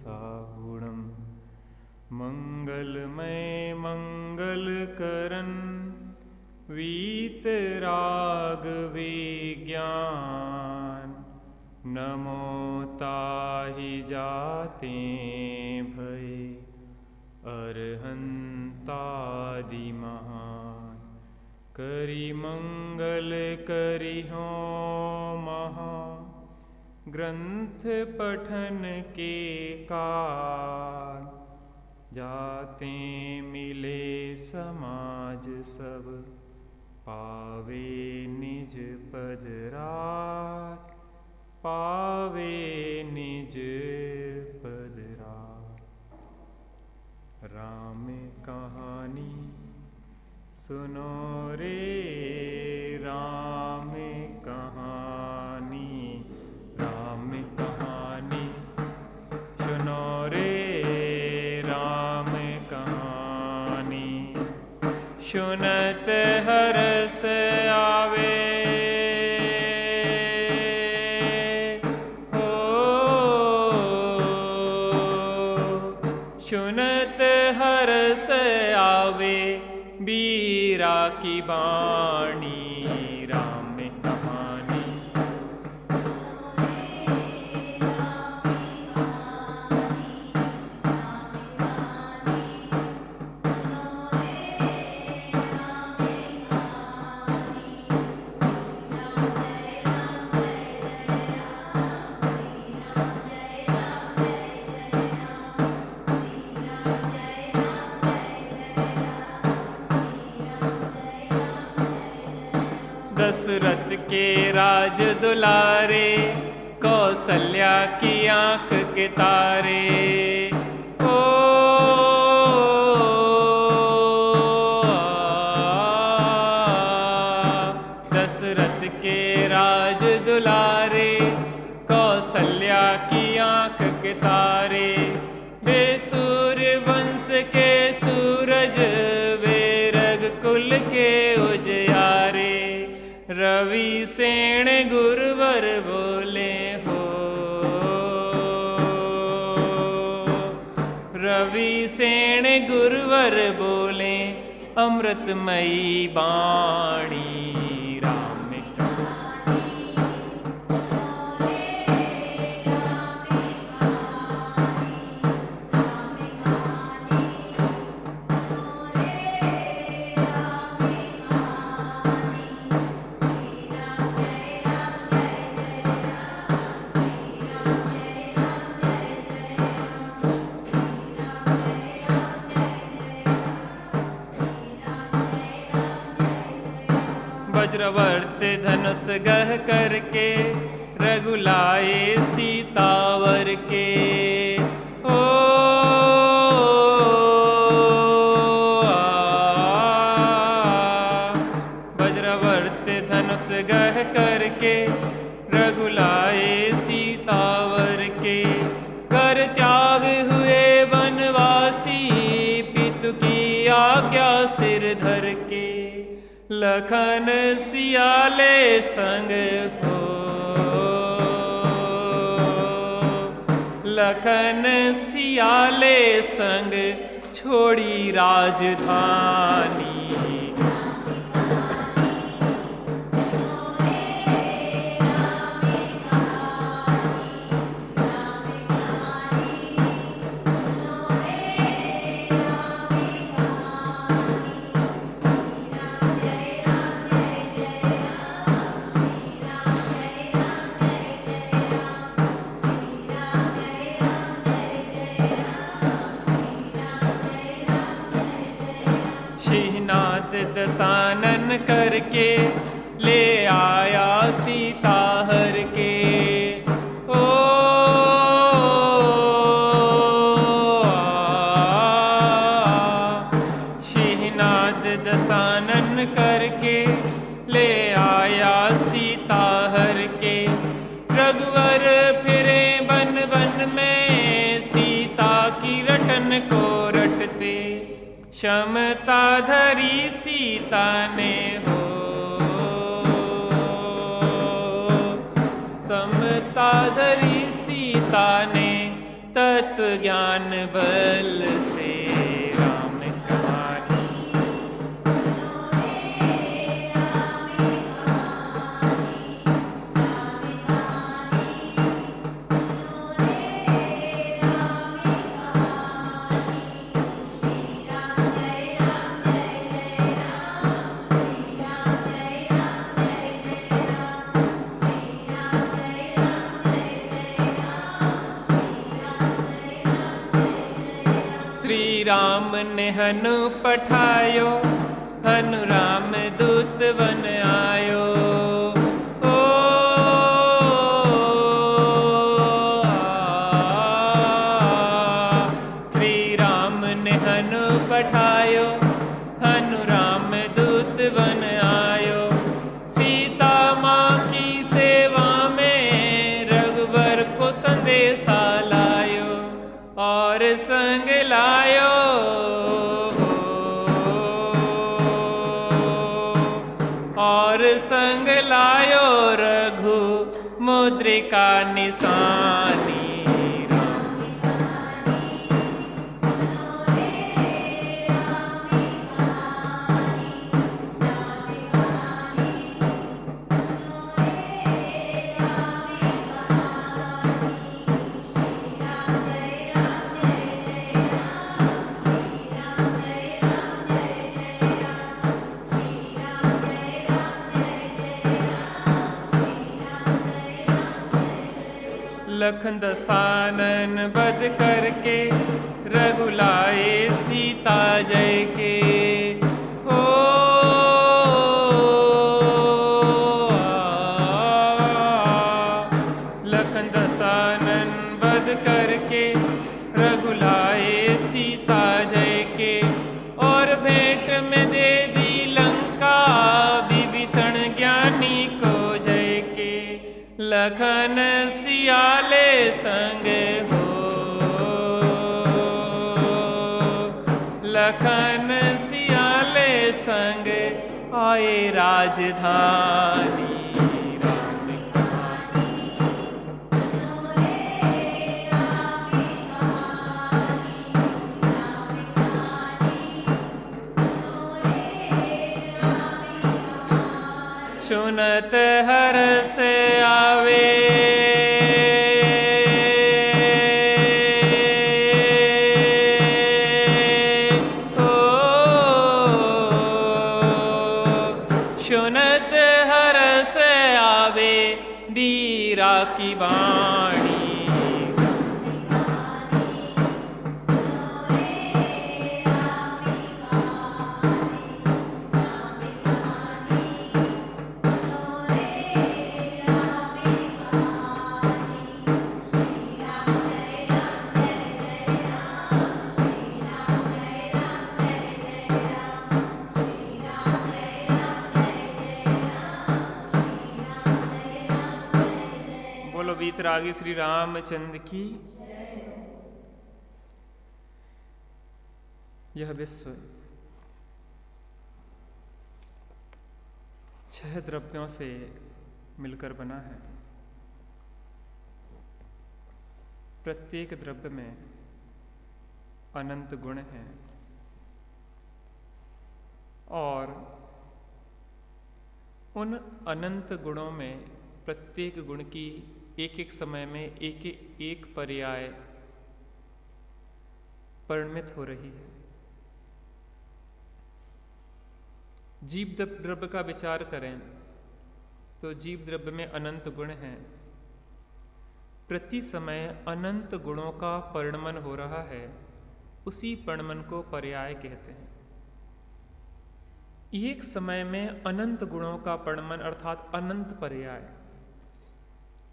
साहुणं मंगलमय मंगलकरन् वीतराग विज्ञान नमो ताहि जाते भय अरहंतादि महान करि मंगल करि हो महा ग्रंथ पठन के काल जाते मिले समाज सब पावे निज पद राज पावे निज पद राज। राम कहानी सुनो रे राम कहानी, राम कहानी सुनो रे राम कहानी। सुनत हरस आवे हो, सुनत हरस आवे बीरा की बाणी। राम कहानी दशरथ के राज दुलारे कौशल्या की आंख के तारे। ओ दशरथ के राज दुलारे कौशल्या की आंख के तारे। वे सूर्य वंश के सूरज वे रघुकुल के उजियारे। रवि सेन गुरुवर बोले हो, रवि सेन गुरुवर बोले अमृतमयी बाणी। राम वज्रवर्त धनुष गह करके रघुलाए सीतावर के। ओ वज्रवर्त धनुष गह करके रघुलाए सीतावर के। कर त्याग हुए वनवासी पितु की आज्ञा सिर धर के। लखन सियाले संग हो, लखन सियाले संग छोड़ी राजधानी। दसानन करके ले आया सीता हर के। ओ शिहनाद दसानन करके ले आया सीता हर के। रघुवर फिरे बन बन में सीता की रटन को रटते। क्षमता धरी सीता ने हो, समता धरी सीता ने तत्व ज्ञान बल से राम कहानी। श्री राम ने हनु पठायो, हनु राम दूत बन आयो। ओ श्री राम ने हनु पठायो, हनु राम दूत बन आयो। सीता माँ की सेवा में रघुवर को संदेशा लायो, और संग लायो और संग लायो रघु मुद्रिका निशानी। लखन दसानन बध करके रघुलाए सीता जय के। ओ लखन दसानन बध करके रघुलाए सीता जय के। और भेंट में दे दी लंका विभीषण ज्ञानी को जय के। लखन सियाले संग हो, लखन सियाले संग आए राजधानी। सुनत हर्ष आवे, सुनत हर्ष आवे बीरा की वाणी। वीतरागी श्री रामचंद्र की। यह विश्व 6 द्रव्यों से मिलकर बना है। प्रत्येक द्रव्य में अनंत गुण हैं और उन अनंत गुणों में प्रत्येक गुण की एक एक समय में एक पर्याय परिणमित हो रही है। जीव द्रव्य का विचार करें तो जीव द्रव्य में अनंत गुण हैं। प्रति समय अनंत गुणों का परिणमन हो रहा है, उसी परिणमन को पर्याय कहते हैं। एक समय में अनंत गुणों का परिणमन अर्थात अनंत पर्याय।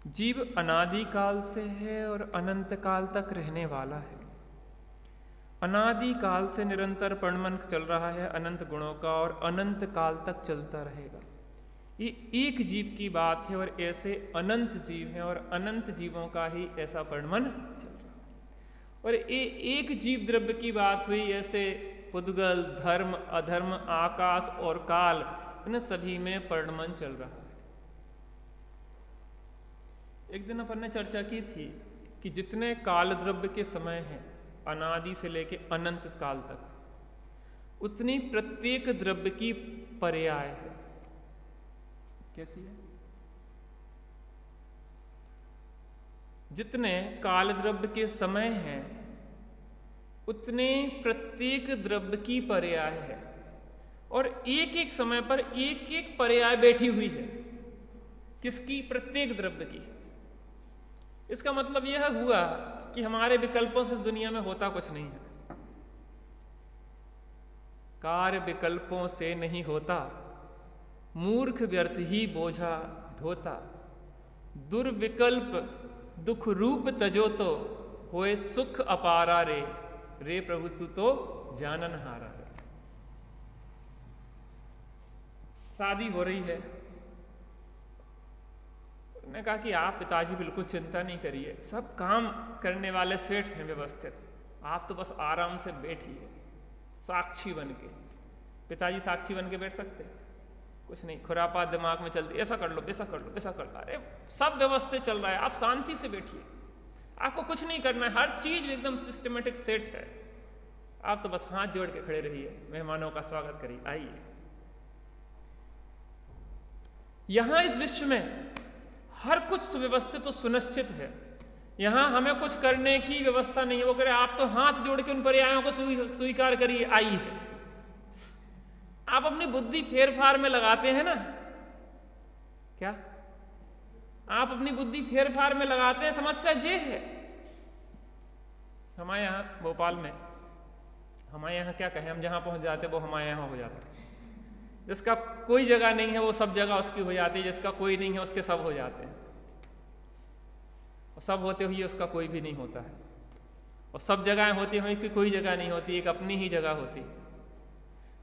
जीव अनादि काल से है और अनंत काल तक रहने वाला है। अनादि काल से निरंतर परिणमन चल रहा है अनंत गुणों का और अनंत काल तक चलता रहेगा। ये एक जीव की बात है और ऐसे अनंत जीव हैं और अनंत जीवों का ही ऐसा परिणमन चल रहा है। और ये एक जीव द्रव्य की बात हुई, ऐसे पुद्गल, धर्म, अधर्म, आकाश और काल, इन सभी में परिणमन चल रहा है। एक दिन अपन ने चर्चा की थी कि जितने काल द्रव्य के समय हैं अनादि से लेके अनंत काल तक, उतनी प्रत्येक द्रव्य की पर्याय है। कैसी है? जितने काल द्रव्य के समय हैं उतने प्रत्येक द्रव्य की पर्याय है, और एक एक समय पर एक एक पर्याय बैठी हुई है। किसकी? प्रत्येक द्रव्य की। इसका मतलब यह हुआ कि हमारे विकल्पों से इस दुनिया में होता कुछ नहीं है। कार्य विकल्पों से नहीं होता, मूर्ख व्यर्थ ही बोझा ढोता। दुर्विकल्प दुख रूप तजो तो होए सुख अपारा रे, रे प्रभु तू तो जानन हारा रे। शादी हो रही है, मैंने कहा कि आप पिताजी बिल्कुल चिंता नहीं करिए, सब काम करने वाले सेठ हैं व्यवस्थित, आप तो बस आराम से बैठिए साक्षी बन के। पिताजी साक्षी बन के बैठ सकते? कुछ नहीं, खुरापात दिमाग में चलती, ऐसा कर लो, ऐसा कर लो, ऐसा कर लो। अरे सब व्यवस्थित चल रहा है, आप शांति से बैठिए, आपको कुछ नहीं करना है, हर चीज एकदम सिस्टमेटिक सेट है। आप तो बस हाथ जोड़ के खड़े रहिए, मेहमानों का स्वागत करिए, आइए। यहां इस विश्व में हर कुछ सुव्यवस्थित और सुनिश्चित है, यहां हमें कुछ करने की व्यवस्था नहीं है। वो कह रहे आप तो हाथ जोड़ के उन पर्यायों को स्वीकार करिए, आइए। आप अपनी बुद्धि फेर फार में लगाते हैं ना, क्या आप अपनी बुद्धि फेर फार में लगाते हैं? समस्या ये है हमारे यहाँ भोपाल में, हमारे यहाँ क्या कहें, हम जहाँ पहुँच जाते वो हमारे यहाँ हो जाता है। जिसका कोई जगह नहीं है वो सब जगह उसकी हो जाती है, जिसका कोई नहीं है उसके सब हो जाते हैं, और सब होते हुए उसका कोई भी नहीं होता है, और सब जगहें होती हुई उसकी कोई जगह नहीं होती, एक अपनी ही जगह होती है।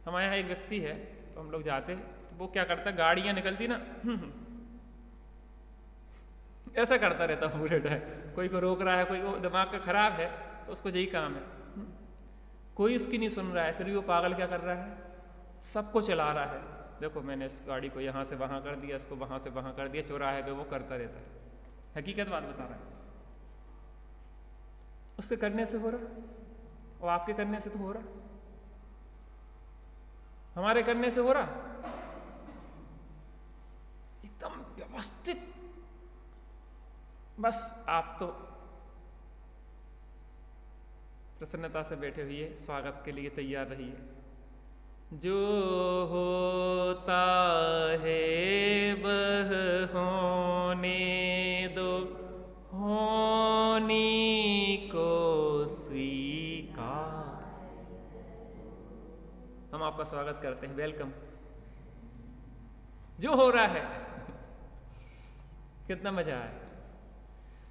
हमारे यहाँ एक व्यक्ति है, तो हम लोग जाते तो वो क्या करता है, गाड़ियाँ निकलती ना ऐसा करता रहता पूरे टाइम, कोई को रोक रहा है, कोई को दिमाग का खराब है तो उसको यही काम है, कोई उसकी नहीं सुन रहा है, फिर भी वो पागल क्या कर रहा है, सबको चला रहा है। देखो मैंने इस गाड़ी को यहाँ से वहाँ कर दिया, इसको वहाँ से वहाँ कर दिया, चौराहे पे वो करता रहता है। हकीकत बात बता रहा है, उसके करने से हो रहा और आपके करने से तो हो रहा, हमारे करने से हो रहा, एकदम व्यवस्थित। बस आप तो प्रसन्नता से बैठे हुए स्वागत के लिए तैयार रहिए। जो होता है वह होने दो, होनी को स्वीकार। हम आपका स्वागत करते हैं, वेलकम। जो हो रहा है कितना मजा आया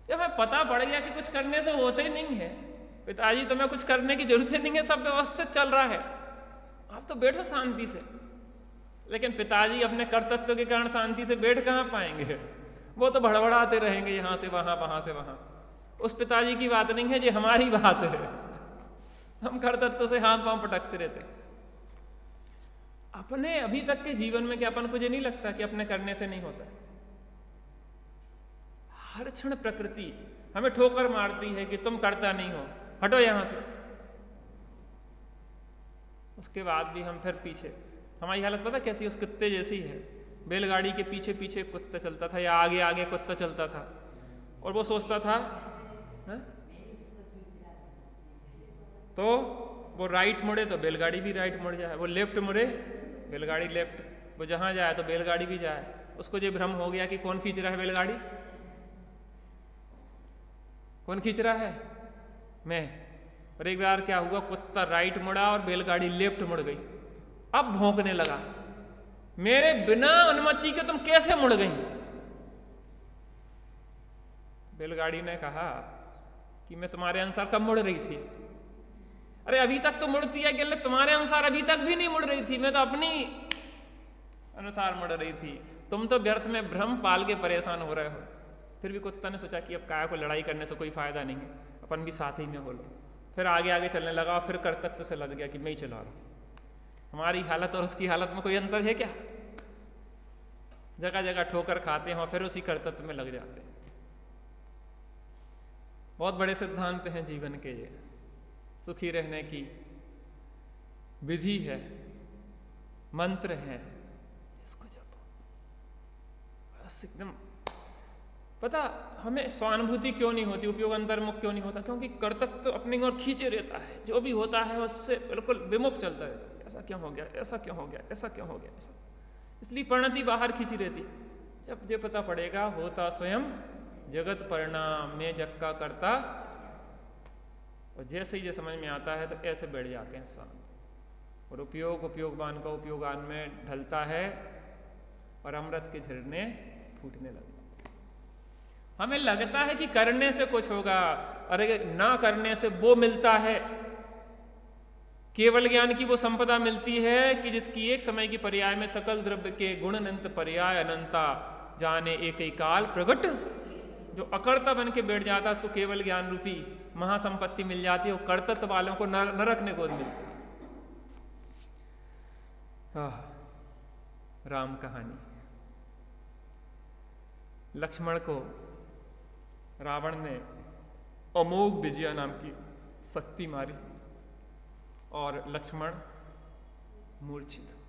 जब हमें पता पड़ गया कि कुछ करने से होते ही नहीं है। पिताजी तुम्हें कुछ करने की जरूरत नहीं है, सब व्यवस्थित चल रहा है, आप तो बैठो शांति से। लेकिन पिताजी अपने कर्तव्य के कारण शांति से बैठ कहाँ पाएंगे, वो तो भड़बड़ाते रहेंगे यहाँ से वहाँ, वहाँ से वहाँ। उस पिताजी की बात नहीं है, ये हमारी बात है। हम कर्तव्य से हाथ पांव पटकते रहते। अपने अभी तक के जीवन में क्या अपन को ये नहीं लगता कि अपने करने से नहीं होता? हर क्षण प्रकृति हमें ठोकर मारती है कि तुम करता नहीं हो, हटो यहां से। उसके बाद भी हम फिर पीछे, हमारी हालत पता कैसी, उस कुत्ते जैसी है। बैलगाड़ी के पीछे पीछे कुत्ता चलता था या आगे आगे कुत्ता चलता था, और वो सोचता था तो वो राइट मुड़े तो बैलगाड़ी भी राइट मुड़ जाए, वो लेफ्ट मुड़े बैलगाड़ी लेफ्ट, वो जहां जाए तो बैलगाड़ी भी जाए। उसको ये भ्रम हो गया कि कौन खींच रहा है बैलगाड़ी, कौन खींच रहा है, मैं। और एक बार क्या हुआ, कुत्ता राइट मुड़ा और बैलगाड़ी लेफ्ट मुड़ गई। अब भौंकने लगा, मेरे बिना अनुमति के तुम कैसे मुड़ गई? बैलगाड़ी ने कहा कि मैं तुम्हारे अनुसार कब मुड़ रही थी? अरे अभी तक तो मुड़ती है, कि तुम्हारे अनुसार अभी तक भी नहीं मुड़ रही थी, मैं तो अपनी अनुसार मुड़ रही थी। तुम तो व्यर्थ में भ्रम पाल के परेशान हो रहे हो। फिर भी कुत्ता ने सोचा कि अब काय को लड़ाई करने से कोई फायदा नहीं है, अपन भी साथ ही में हो लो। फिर आगे आगे चलने लगा, फिर कर्तव्य से लग गया कि मैं ही चला रहा हूं। हमारी हालत और उसकी हालत में कोई अंतर है क्या? जगह जगह ठोकर खाते हैं और फिर उसी कर्तव्य में लग जाते हैं। बहुत बड़े सिद्धांत हैं जीवन के ये। सुखी रहने की विधि है, मंत्र है, इसको जपो बस एकदम। पता हमें स्वानुभूति क्यों नहीं होती, उपयोग अंतर्मुख क्यों नहीं होता? क्योंकि कर्तव्य तो अपनी ओर खींचे रहता है, जो भी होता है उससे बिल्कुल विमुख चलता रहता है। ऐसा क्यों हो गया, ऐसा क्यों हो गया, ऐसा क्यों हो गया, ऐसा। इसलिए परिणति बाहर खींची रहती। जब जो पता पड़ेगा होता स्वयं जगत परिणाम में जग का करता, और जैसे ही जो समझ में आता है तो ऐसे बैठ जाते हैं शांत। और उपयोगवान का उपयोगान में ढलता है और अमृत के झरने फूटने लगते। हमें लगता है कि करने से कुछ होगा, अरे ना करने से वो मिलता है। केवल ज्ञान की वो संपदा मिलती है कि जिसकी एक समय की पर्याय में सकल द्रव्य के गुण अनंत पर्याय अनंता जाने एक ही काल प्रगट। जो अकर्ता बन के बैठ जाता है उसको केवल ज्ञान रूपी महासंपत्ति मिल जाती है। वो कर्तत्व वालों को नरक ने गोद मिलती है। राम कहानी। लक्ष्मण को रावण ने अमोघ विजया नाम की शक्ति मारी और लक्ष्मण मूर्छित हो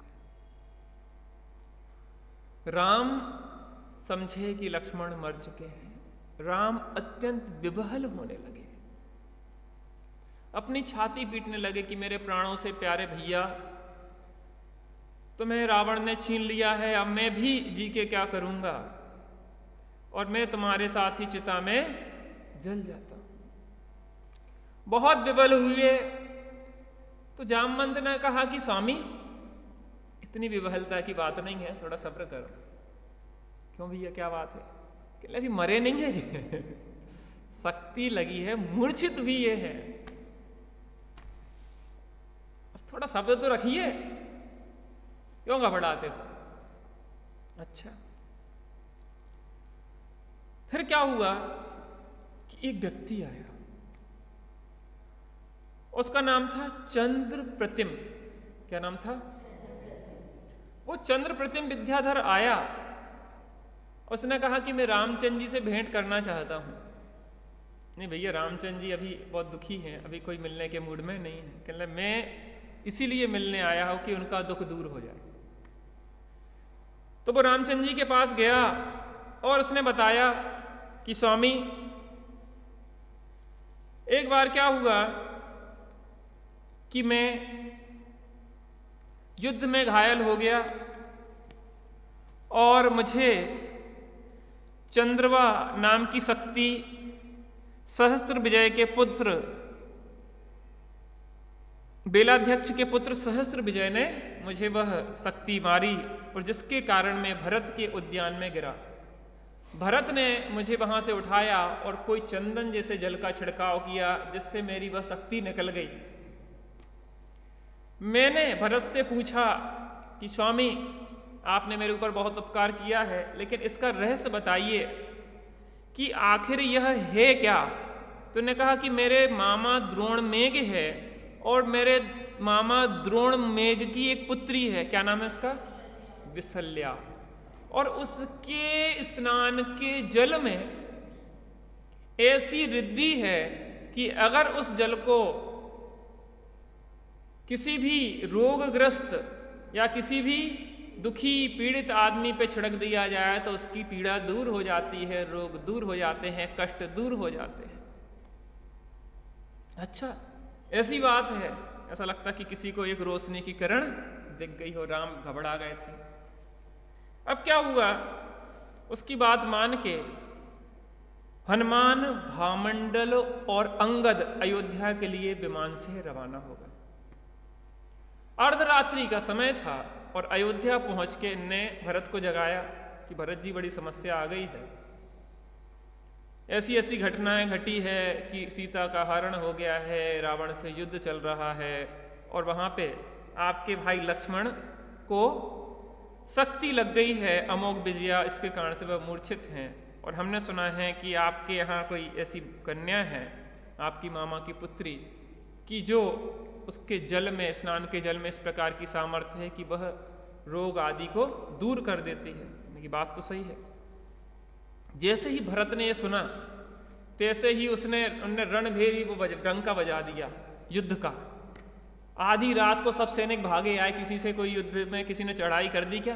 गए। राम समझे कि लक्ष्मण मर चुके हैं। राम अत्यंत विवहल होने लगे, अपनी छाती पीटने लगे कि मेरे प्राणों से प्यारे भैया, तुम्हें रावण ने छीन लिया है, अब मैं भी जी के क्या करूंगा, और मैं तुम्हारे साथ ही चिता में जल जाता हूं। बहुत विवल हुए तो जामवंत ने कहा कि स्वामी, इतनी विवहलता की बात नहीं है, थोड़ा सब्र करो। क्यों भैया, क्या बात है? कि अभी मरे नहीं है जी, शक्ति लगी है, मूर्छित हुई है, थोड़ा सब्र तो रखिए, क्यों घबराते हो? अच्छा, फिर क्या हुआ कि एक व्यक्ति आया, उसका नाम था चंद्र प्रतिम। क्या नाम था? वो चंद्र प्रतिम विद्याधर आया, उसने कहा कि मैं रामचंद्र जी से भेंट करना चाहता हूं। नहीं भैया, रामचंद्र जी अभी बहुत दुखी हैं, अभी कोई मिलने के मूड में नहीं है। कहने मैं इसीलिए मिलने आया हूं कि उनका दुख दूर हो जाए। तो वो रामचंद्र जी के पास गया और उसने बताया कि स्वामी, एक बार क्या हुआ कि मैं युद्ध में घायल हो गया और मुझे चंद्रवा नाम की शक्ति सहस्त्र विजय के पुत्र, बेलाध्यक्ष के पुत्र सहस्त्र विजय ने मुझे वह शक्ति मारी, और जिसके कारण मैं भरत के उद्यान में गिरा। भरत ने मुझे वहां से उठाया और कोई चंदन जैसे जल का छिड़काव किया, जिससे मेरी वह शक्ति निकल गई। मैंने भरत से पूछा कि स्वामी, आपने मेरे ऊपर बहुत उपकार किया है, लेकिन इसका रहस्य बताइए कि आखिर यह है क्या? तो ने कहा कि मेरे मामा द्रोण मेघ है, और मेरे मामा द्रोण मेघ की एक पुत्री है। क्या नाम है उसका? विशल्या। और उसके स्नान के जल में ऐसी रिद्धि है कि अगर उस जल को किसी भी रोगग्रस्त या किसी भी दुखी पीड़ित आदमी पे छिड़क दिया जाए तो उसकी पीड़ा दूर हो जाती है, रोग दूर हो जाते हैं, कष्ट दूर हो जाते हैं। अच्छा, ऐसी बात है। ऐसा लगता कि किसी को एक रोशनी की किरण दिख गई हो। राम घबरा गए थे। अब क्या हुआ, उसकी बात मान के हनुमान, भामंडल और अंगद अयोध्या के लिए विमान से रवाना हो गए। अर्धरात्रि का समय था और अयोध्या पहुंच के इनने भरत को जगाया कि भरत जी, बड़ी समस्या आ गई है, ऐसी ऐसी घटनाएं घटी है कि सीता का हरण हो गया है, रावण से युद्ध चल रहा है, और वहां पे आपके भाई लक्ष्मण को शक्ति लग गई है, अमोघ विजया, इसके कारण से वह मूर्छित हैं। और हमने सुना है कि आपके यहाँ कोई ऐसी कन्या है, आपकी मामा की पुत्री, कि जो उसके जल में, स्नान के जल में इस प्रकार की सामर्थ्य है कि वह रोग आदि को दूर कर देती है। ये बात तो सही है। जैसे ही भरत ने यह सुना तैसे ही उनने रणभेरी वो डंका बजा दिया युद्ध का। आधी रात को सब सैनिक भागे आए, किसी से कोई युद्ध में किसी ने चढ़ाई कर दी क्या?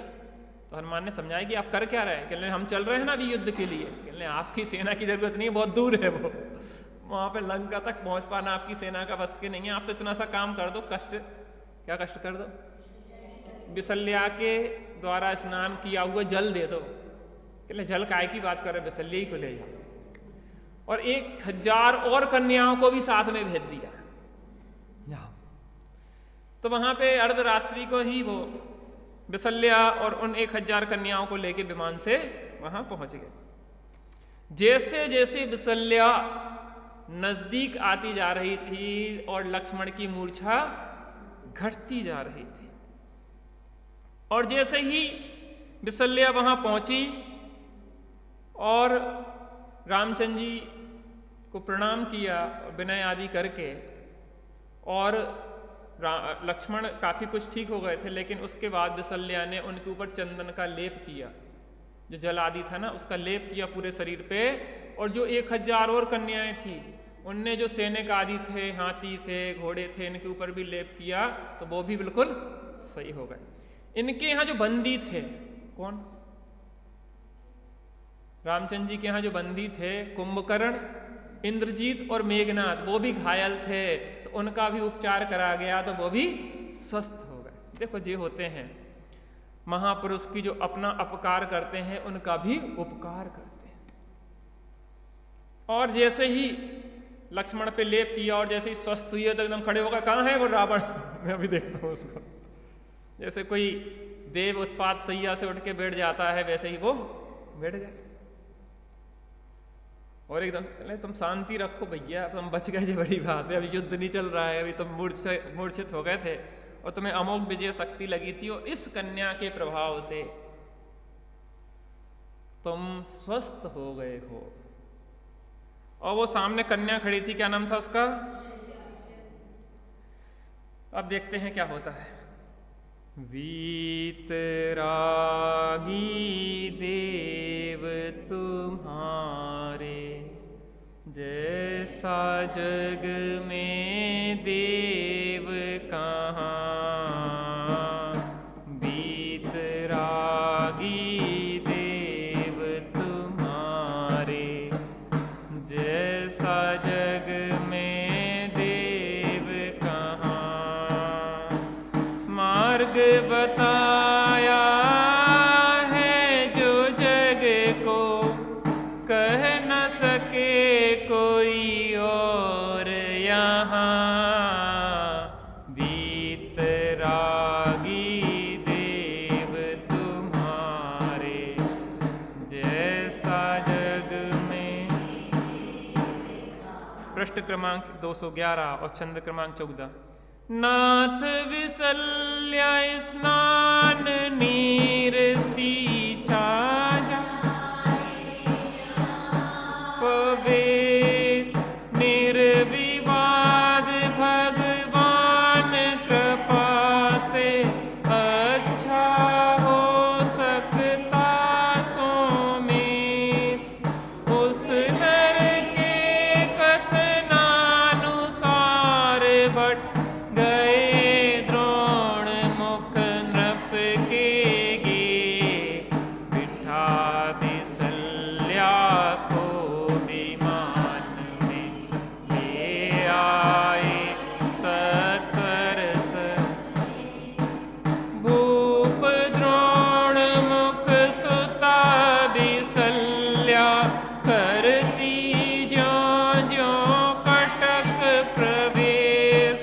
तो हनुमान ने समझाया कि आप कर क्या रहे? कहने हम चल रहे हैं ना अभी युद्ध के लिए। कहने आपकी सेना की जरूरत नहीं है, बहुत दूर है वो, वहां पे लंका तक पहुंच पाना आपकी सेना का बस के नहीं है। आप तो इतना सा काम कर दो, कष्ट क्या कष्ट कर दो, विसल्या के द्वारा स्नान किया हुआ जल दे दो। कहले जल काय की बात कर रहे, विसल्या ही को ले जाओ। और 1000 और कन्याओं को भी साथ में भेज दिया। तो वहां पे अर्धरात्रि को ही वो विसल्या और उन 1000 कन्याओं को लेके विमान से वहां पहुंच गए। जैसे जैसे विसल्या नजदीक आती जा रही थी और लक्ष्मण की मूर्छा घटती जा रही थी, और जैसे ही विसल्या वहां पहुंची और रामचंद्र जी को प्रणाम किया विनय आदि करके, और लक्ष्मण काफी कुछ ठीक हो गए थे, लेकिन उसके बाद विसल्या ने उनके ऊपर चंदन का लेप किया, जो जल आदि था ना उसका लेप किया पूरे शरीर पे। और जो 1000 और कन्याएं थी उनने जो सैनिक आदि थे, हाथी थे, घोड़े थे, इनके ऊपर भी लेप किया, तो वो भी बिल्कुल सही हो गए। इनके यहाँ जो बंदी थे, कौन? रामचंद्र जी के यहाँ जो बंदी थे कुंभकर्ण, इंद्रजीत और मेघनाथ, वो भी घायल थे, तो उनका भी उपचार करा गया, तो वो भी स्वस्थ हो गए। देखो ये होते हैं महापुरुष की जो अपना अपकार करते हैं, उनका भी उपकार करते हैं। और जैसे ही लक्ष्मण पे लेप किया और जैसे ही स्वस्थ हुई तो एकदम खड़े होकर, कहाँ है वो रावण? मैं अभी देखता हूँ उसको। जैसे कोई देव उत्पात सैया से उठ के बैठ जाता है, वैसे ही वो बैठ गए और एकदम तुम शांति रखो भैया, तुम बच गए, बड़ी बात है, अभी युद्ध नहीं चल रहा है, अभी तुम मूर्छित हो गए थे और तुम्हें अमोघ विजय शक्ति लगी थी, और इस कन्या के प्रभाव से तुम स्वस्थ हो गए हो। और वो सामने कन्या खड़ी थी, क्या नाम था उसका? अब देखते हैं क्या होता है। वीतरागी देव तुम्हारे, जैसा जग में देव कहाँ। वीतरागी देव तुम्हारे, जैसा जग में देव कहाँ। मार्ग बताया है जो जग को, कह न सके कोई और यहाँ। वीतरागी देव तुम्हारे, जैसा जग में। पृष्ठ क्रमांक 211 और छंद क्रमांक 14। नाथ विसल्या स्नान नीर सींचा जा, पवित्र निर्विवाद भगवान कृपा से, अच्छा हो सकता सो में। उस नर के कथनानुसार भट गए द्रोण मुख नृप के गे। बिठा विसल्या को विमान में, ले आए सत्वरस। भूप द्रोण मुख सुता विसल्या, करती ज्यों ज्यों कटक प्रवेश।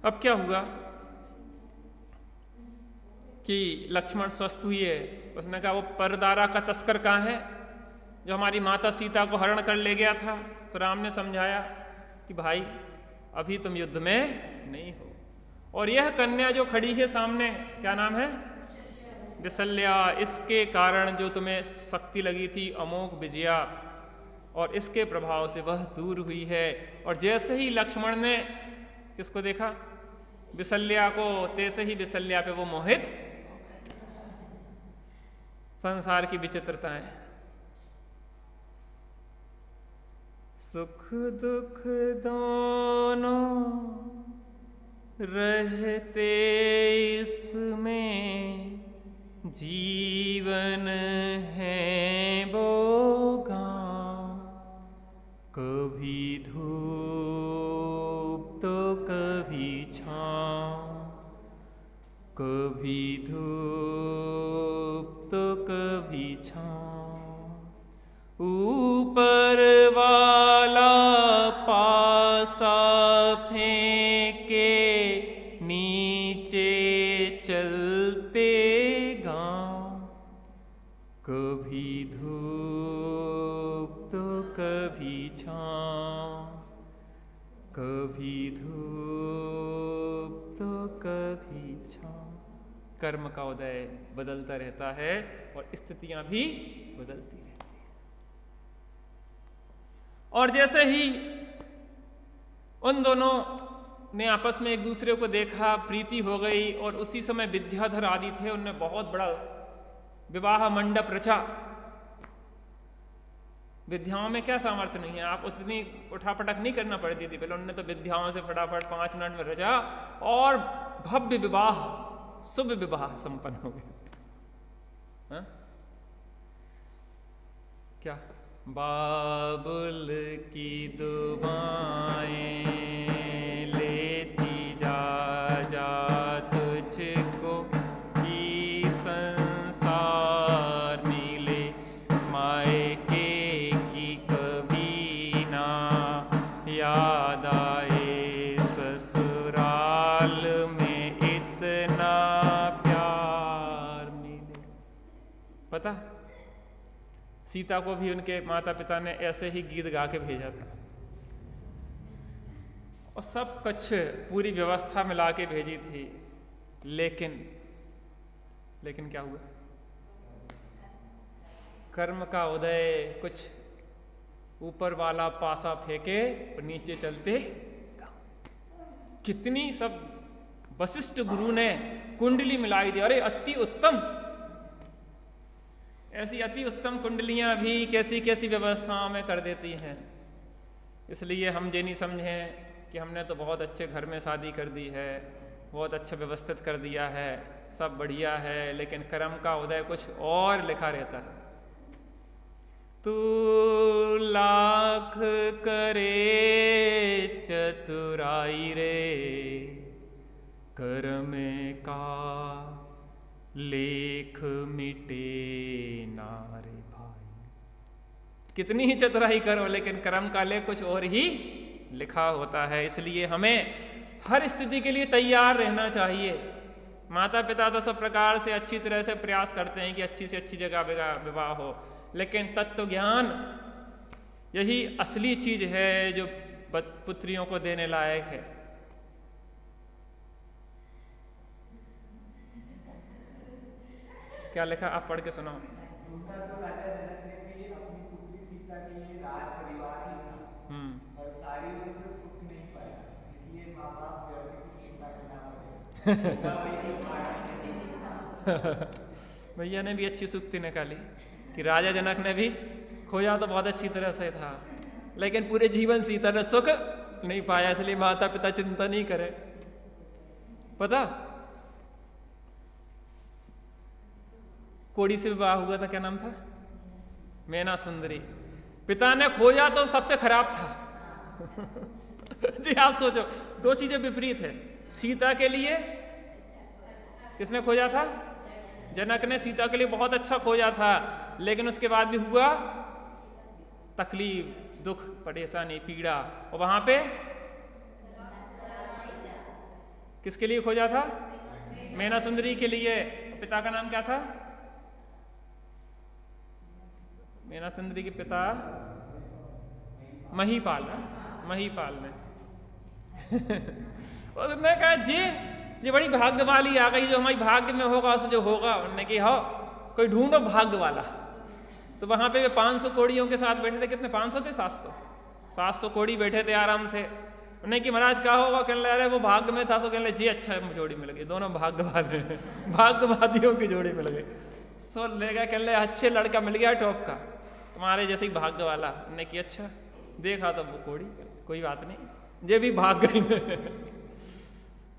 अब क्या हुआ कि लक्ष्मण स्वस्थ हुए। उसने कहा वो परदारा का तस्कर कहाँ है जो हमारी माता सीता को हरण कर ले गया था। तो राम ने समझाया कि भाई अभी तुम युद्ध में नहीं हो, और यह कन्या जो खड़ी है सामने, क्या नाम है? विशल्या। इसके कारण जो तुम्हें शक्ति लगी थी अमोघ विजया, और इसके प्रभाव से वह दूर हुई है। और जैसे ही लक्ष्मण ने किसको देखा? विशल्या को, तैसे ही विशल्या पे वो मोहित। संसार की विचित्रताएं। सुख दुख दोनों रहते इसमें, जीवन है वो गाँव। कभी धूप तो कभी छाँव, कभी धूप तो कभी छाँव। ऊपर वाला पासा फेंके, नीचे चलते गाँव। कभी धूप तो कभी छाँव, कभी धूप तो कभी छाँव। कर्म का उदय बदलता रहता है और स्थितियां भी बदलती रहती हैं। और जैसे ही उन दोनों ने आपस में एक दूसरे को देखा, प्रीति हो गई, और उसी समय विद्याधर आदि थे, उनने बहुत बड़ा विवाह मंडप रचा। विद्याओं में क्या सामर्थ्य नहीं है, आप उतनी उठापटक नहीं करना पड़ती थी पहले। उन्होंने तो विद्याओं से फटाफट 5 मिनट में रचा और भव्य विवाह, शुभ विवाह संपन्न हो गया। क्या? बाबुल की दुआएं लेती जा जा तुझको, की संसार मिले मायके की कभी ना याद आए, ससुराल में इतना प्यार मिले। पता, सीता को भी उनके माता पिता ने ऐसे ही गीत गा के भेजा था, और सब कुछ पूरी व्यवस्था मिला के भेजी थी। लेकिन क्या हुआ? कर्म का उदय, कुछ ऊपर वाला पासा फेंके और नीचे चलते। कितनी सब वशिष्ठ गुरु ने कुंडली मिलाई थी। अरे अति उत्तम, ऐसी अति उत्तम कुंडलियां भी कैसी कैसी व्यवस्थाओं में कर देती हैं। इसलिए हम ये नहीं समझें कि हमने तो बहुत अच्छे घर में शादी कर दी है, बहुत अच्छा व्यवस्थित कर दिया है, सब बढ़िया है, लेकिन कर्म का उदय कुछ और लिखा रहता है। तू लाख करे चतुराई रे, कर्म का लेख मिटे नारे भाई। कितनी ही चतुराई करो, लेकिन कर्म का लेख कुछ और ही लिखा होता है। इसलिए हमें हर स्थिति के लिए तैयार रहना चाहिए। माता पिता तो सब प्रकार से अच्छी तरह से प्रयास करते हैं कि अच्छी से अच्छी जगह विवाह हो, लेकिन तत्व ज्ञान यही असली चीज है जो पुत्रियों को देने लायक है। क्या लिखा, आप पढ़ के सुनाओ। भैया ने भी अच्छी सूक्ति निकाली कि राजा जनक ने भी खोजा तो बहुत अच्छी तरह से था, लेकिन पूरे जीवन सीता ने सुख नहीं पाया, इसलिए माता पिता चिंता नहीं करे। पता, कोड़ी से विवाह हुआ था, क्या नाम था? मैना सुंदरी। पिता ने खोजा तो सबसे खराब था। जी आप सोचो, दो चीजें विपरीत है। सीता के लिए किसने खोजा था? जनक ने सीता के लिए बहुत अच्छा खोजा था, लेकिन उसके बाद भी हुआ तकलीफ, दुख, परेशानी, पीड़ा। और वहां पे किसके लिए खोजा था? मैना सुंदरी के लिए। पिता का नाम क्या था? मैना सुंदरी के पिता महीपाल, महीपाल ने उसने कहा जी ये बड़ी भाग्य वाली आ गई, जो हमारी भाग्य में होगा उसे जो होगा। उन्होंने कहा हो कोई ढूंढो भाग्य वाला। तो वहां पे वे 500 कोड़ियों के साथ बैठे थे। कितने? 500 थे? 700 कोड़ी बैठे थे आराम से। उन्हें कि महाराज क्या होगा? कहने लगे अरे वो भाग्य में था। तो कहने लगे जी अच्छा जोड़ी मिल गई, दोनों भाग्य वाले भाग्यवादियों की जोड़ी मिल गई। सो ले गया, कहने लगे अच्छे लड़का मिल गया टॉप का, तुम्हारे जैसे ही भाग्य वाला। उन्हें कि अच्छा। देखा तो वो कोड़ी, कोई बात नहीं ये भी भाग गई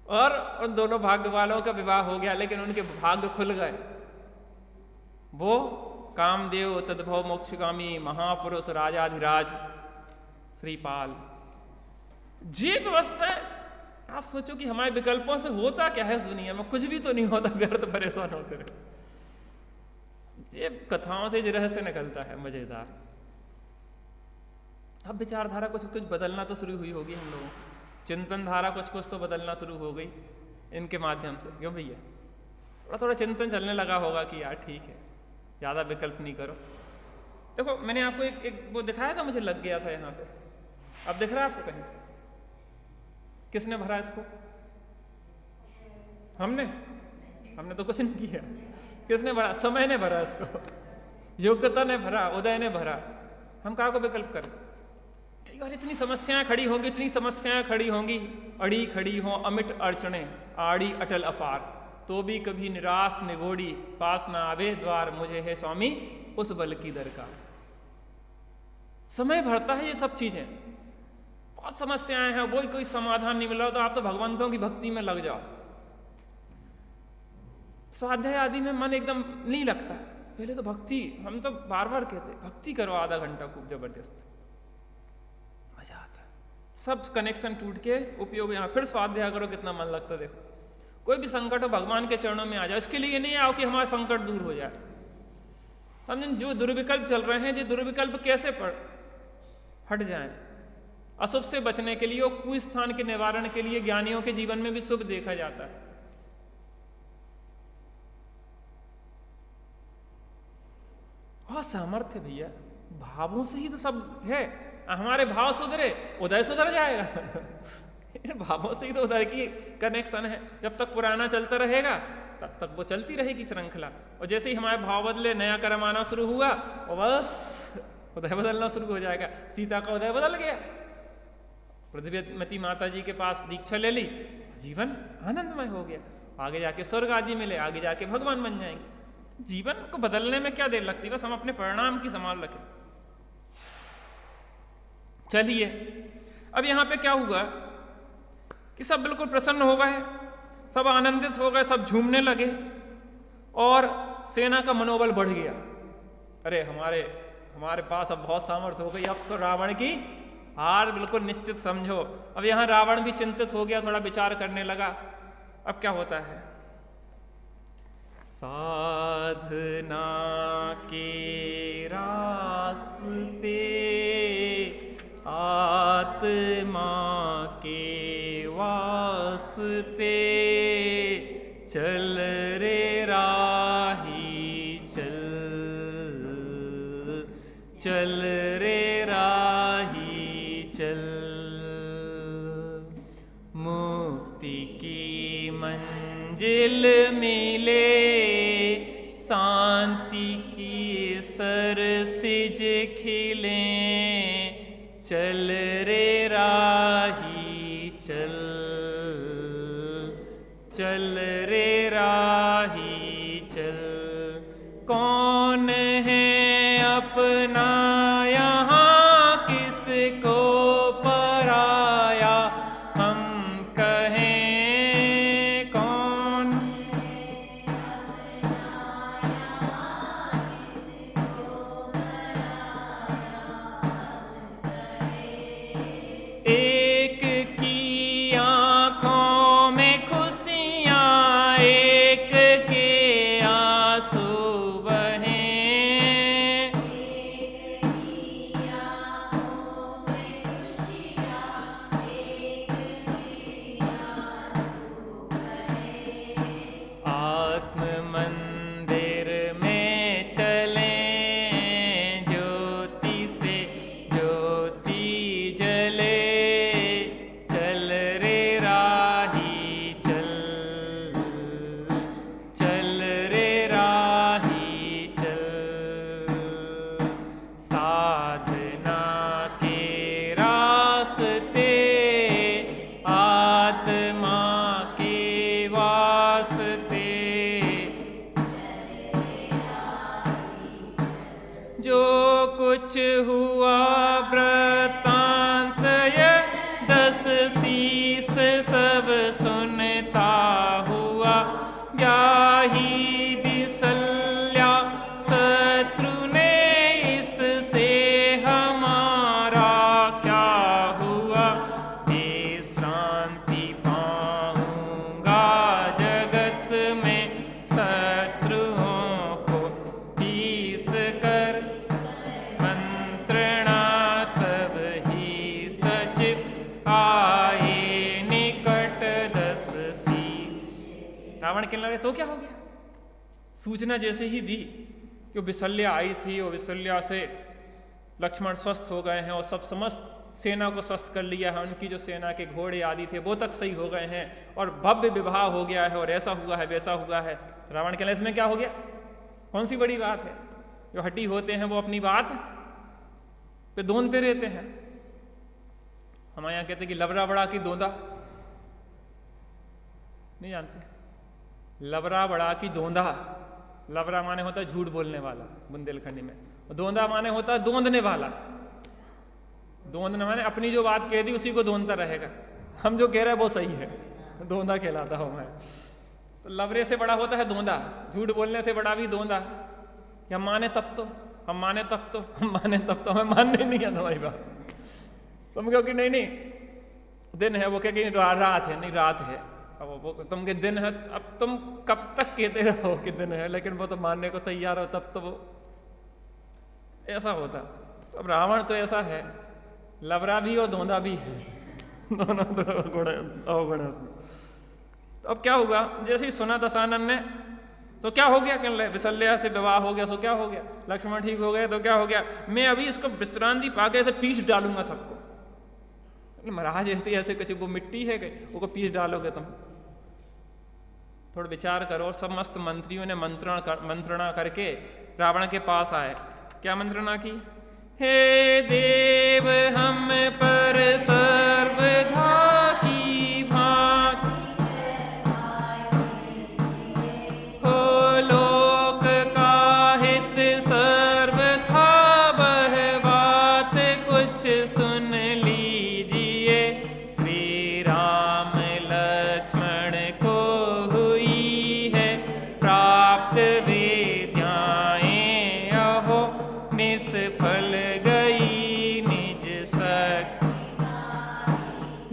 और उन दोनों भाग्य वालों का विवाह हो गया। लेकिन उनके भाग्य खुल गए। वो कामदेव तद्भव मोक्षगामी महापुरुष राजाधिराज श्रीपाल। ये व्यवस्था है। आप सोचो कि हमारे विकल्पों से होता क्या है इस दुनिया में? कुछ भी तो नहीं होता, व्यर्थ परेशान होते रहे। ये कथाओं से जो रहस्य निकलता है मजेदार। अब विचारधारा कुछ कुछ बदलना तो शुरू हुई होगी हम लोगों, चिंतन धारा कुछ कुछ तो बदलना शुरू हो गई इनके माध्यम से। क्यों भैया? थोड़ा थोड़ा चिंतन चलने लगा होगा कि यार ठीक है, ज़्यादा विकल्प नहीं करो। देखो मैंने आपको एक वो दिखाया था, मुझे लग गया था यहाँ पे। अब दिख रहा है आपको कहीं? किसने भरा इसको? हमने तो कुछ नहीं किया। किसने भरा? समय ने भरा इसको, योग्यता ने भरा, उदय ने भरा। हम कहाँ को विकल्प करें? कई बार इतनी समस्याएं खड़ी होंगी, इतनी समस्याएं खड़ी होंगी, अड़ी खड़ी हो अमिट अड़चने, आड़ी अटल अपार, तो भी कभी निराश निगोड़ी, पास ना आवे द्वार, मुझे है स्वामी उस बल की दरकार। समय भरता है ये सब चीजें। बहुत समस्याएं हैं, वही कोई समाधान नहीं मिल रहा, तो आप तो भगवंतों की भक्ति में लग जाओ। स्वाध्याय आदि में मन एकदम नहीं लगता। पहले तो भक्ति, हम तो बार बार कहते भक्ति करो आधा घंटा, खूब जबरदस्त मजा आता है। सब कनेक्शन टूट के उपयोग यहाँ, फिर स्वाध्याय करो, कितना मन लगता है। देखो कोई भी संकट हो भगवान के चरणों में आ जाओ। इसके लिए नहीं आओ कि हमारा संकट दूर हो जाए। हम जो दुर्विकल्प चल रहे हैं, ये दुर्विकल्प कैसे हट जाएं? अशुभ से बचने के लिए और कुस्थान के निवारण के लिए ज्ञानियों के जीवन में भी शुभ देखा जाता है। बहुत सामर्थ्य भैया, भावों से ही तो सब है। हमारे भाव सुधरे, उदय सुधर जाएगा। भावों से ही तो उदय की कनेक्शन है। जब तक पुराना चलता रहेगा तब तक वो चलती रहेगी श्रृंखला। और जैसे ही हमारे भाव बदले, नया कर्म आना शुरू हुआ, और बस उदय बदलना शुरू हो जाएगा। सीता का उदय बदल गया, पृथ्वीमती माता जी के पास दीक्षा ले ली, जीवन आनंदमय हो गया। आगे जाके स्वर्ग आदि मिले, आगे जाके भगवान बन जाएंगे। जीवन को बदलने में क्या देर लगती है? बस हम अपने परिणाम की संभाल रखें। चलिए अब यहां पे क्या हुआ कि सब बिल्कुल प्रसन्न हो गए, सब आनंदित हो गए, सब झूमने लगे और सेना का मनोबल बढ़ गया। अरे हमारे पास अब बहुत सामर्थ्य हो गई, अब तो रावण की हार बिल्कुल निश्चित समझो। अब यहां रावण भी चिंतित हो गया, थोड़ा विचार करने लगा। अब क्या होता है? साधना के रास्ते आत्मा के वास्ते चल रे राही चल, चल रे राही चल। मुक्ति की मंजिल मिले, शांति की सरसिज खिले, चल रे राही चल, चल रे राही चल। कौन है अपना यहाँ, किसको पराया हम कहें? कौन एक की आँखों में खुशियाँ, एक के आंसू बहे, कुछ हुआ वृत्तांत यह 10 शीस सब सुनता हुआ ब्याही विसल्या शत्रु ने इससे हमारा क्या हुआ विश्रांति पाऊंगा जगत में शत्रुओं को पीस कर मंत्रणा तब ही सचिव आए निकट 10 शीस। रावण कहने लगे तो क्या हो गया? सूचना जैसे ही दी कि विशल्या आई थी और विशल्या से लक्ष्मण स्वस्थ हो गए हैं और सब समस्त सेना को स्वस्थ कर लिया है, उनकी जो सेना के घोड़े आदि थे वो तक सही हो गए हैं और भव्य विवाह हो गया है और ऐसा हुआ है वैसा हुआ है। रावण कहने इसमें क्या हो गया? कौन सी बड़ी बात है? जो हटी होते हैं वो अपनी बात पे दोनते रहते हैं। हमारे यहाँ कहते हैं कि लबरा बड़ा की दोंदा, नहीं जानते? लबरा बड़ा की दोंदा, लबरा माने होता है झूठ बोलने वाला बुंदेलखंडी में, और दोंदा माने होता है दोंदने वाला। दोंदने माने अपनी जो बात कह दी उसी को दोंदता रहेगा, हम जो कह रहे हैं वो सही है, दोंदा कहलाता हूं मैं। तो लबरे से बड़ा होता है दोंदा, झूठ बोलने से बड़ा भी दोंदा। हम माने तब तो, हम माने तब तो, हम माने तब तो, हमें मानने नहीं है तुम्हारी बात। तुम कहो कि नहीं नहीं दिन है, वो कह कि रात है, नहीं रात है। अब वो तुम के दिन है, अब तुम कब तक कहते रहो कि दिन है, लेकिन वो तो मानने को तैयार हो तब तो वो ऐसा होता। तो अब रावण तो ऐसा है, लबरा भी और धोंधा भी है, दोनों तो अवगुण है उसमें। तो अब क्या हुआ? जैसे ही सुना दशानन ने तो क्या हो गया? कहने लगे विशल्या से विवाह हो गया, सो क्या हो गया? लक्ष्मण ठीक हो गए तो क्या हो गया? मैं अभी इसको विश्रांति पाके ऐसे पीस डालूंगा सबको। महाराज ऐसे ऐसे कुछ वो मिट्टी है वो पीस डालोगे तुम? थोड़ा विचार करो। और समस्त मंत्रियों ने मंत्रणा करके रावण के पास आए। क्या मंत्रणा की? हे देव हम पर सर्वधा की भांति हो लोक का हित सर्वथा वह बात कुछ सुन लीजिए। श्री राम लक्ष्मण को हुई है प्राप्त विद्याएं अहो निष्फल गई निज शक्ति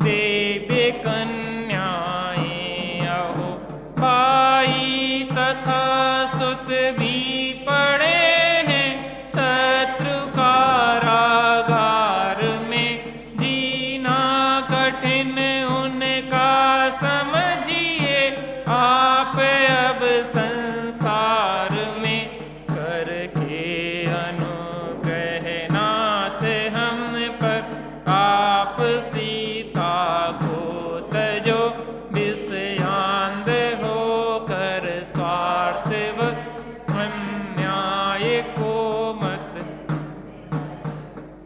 देवी कन्याएं अहो भाई तथा सुत भी पड़े हैं शत्रु कारागार में। जीना कठिन उनका समझिए आप अब संसार में। करके अनुग्रह नाथ हम पर आप सीता को तजो विषयांध होकर स्वार्थ व अन्याय को मत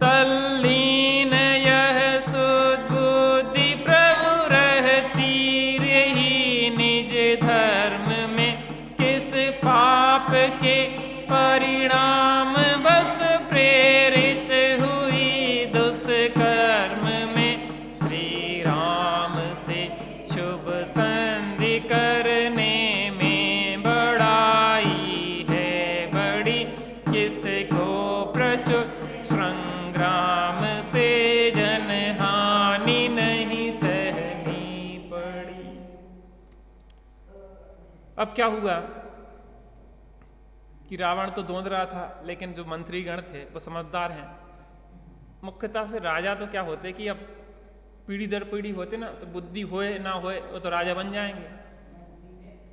तल्लीन यह सुदबुद्धि प्रभु रहती रही निज धर्म में। किस पाप के परिणाम बस प्रेरित हुई दुष्कर्म में। श्री राम से शुभ संधि करने में बड़ाई है बड़ी। किसको प्रचुर संग्राम से जनहानि नहीं सहनी पड़ी। अब क्या हुआ कि रावण तो दोंद रहा था, लेकिन जो मंत्रीगण थे वो समझदार हैं। मुख्यतः से राजा तो क्या होते कि अब पीढ़ी दर पीढ़ी होते ना, तो बुद्धि होए ना होए वो तो राजा बन जाएंगे।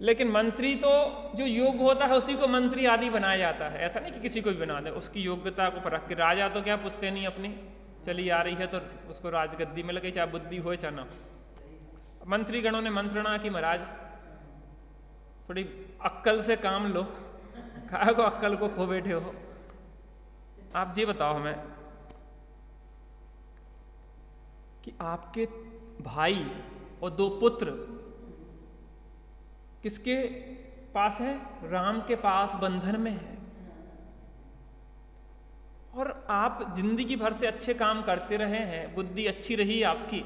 लेकिन मंत्री तो जो योग्य होता है उसी को मंत्री आदि बनाया जाता है, ऐसा नहीं कि किसी को भी बना दे। उसकी योग्यता को परख के राजा तो क्या पूछते नहीं, अपनी चली आ रही है तो उसको राजगद्दी में लगे, चाहे बुद्धि हो चाहे ना हो। मंत्रीगणों ने मंत्रणा की, महाराज थोड़ी अक्कल से काम लो, काहे को अक्कल को खो बैठे हो। आप ये बताओ हमें कि आपके भाई और 2 पुत्र किसके पास हैं? राम के पास बंधन में है। और आप जिंदगी भर से अच्छे काम करते रहे हैं, बुद्धि अच्छी रही आपकी,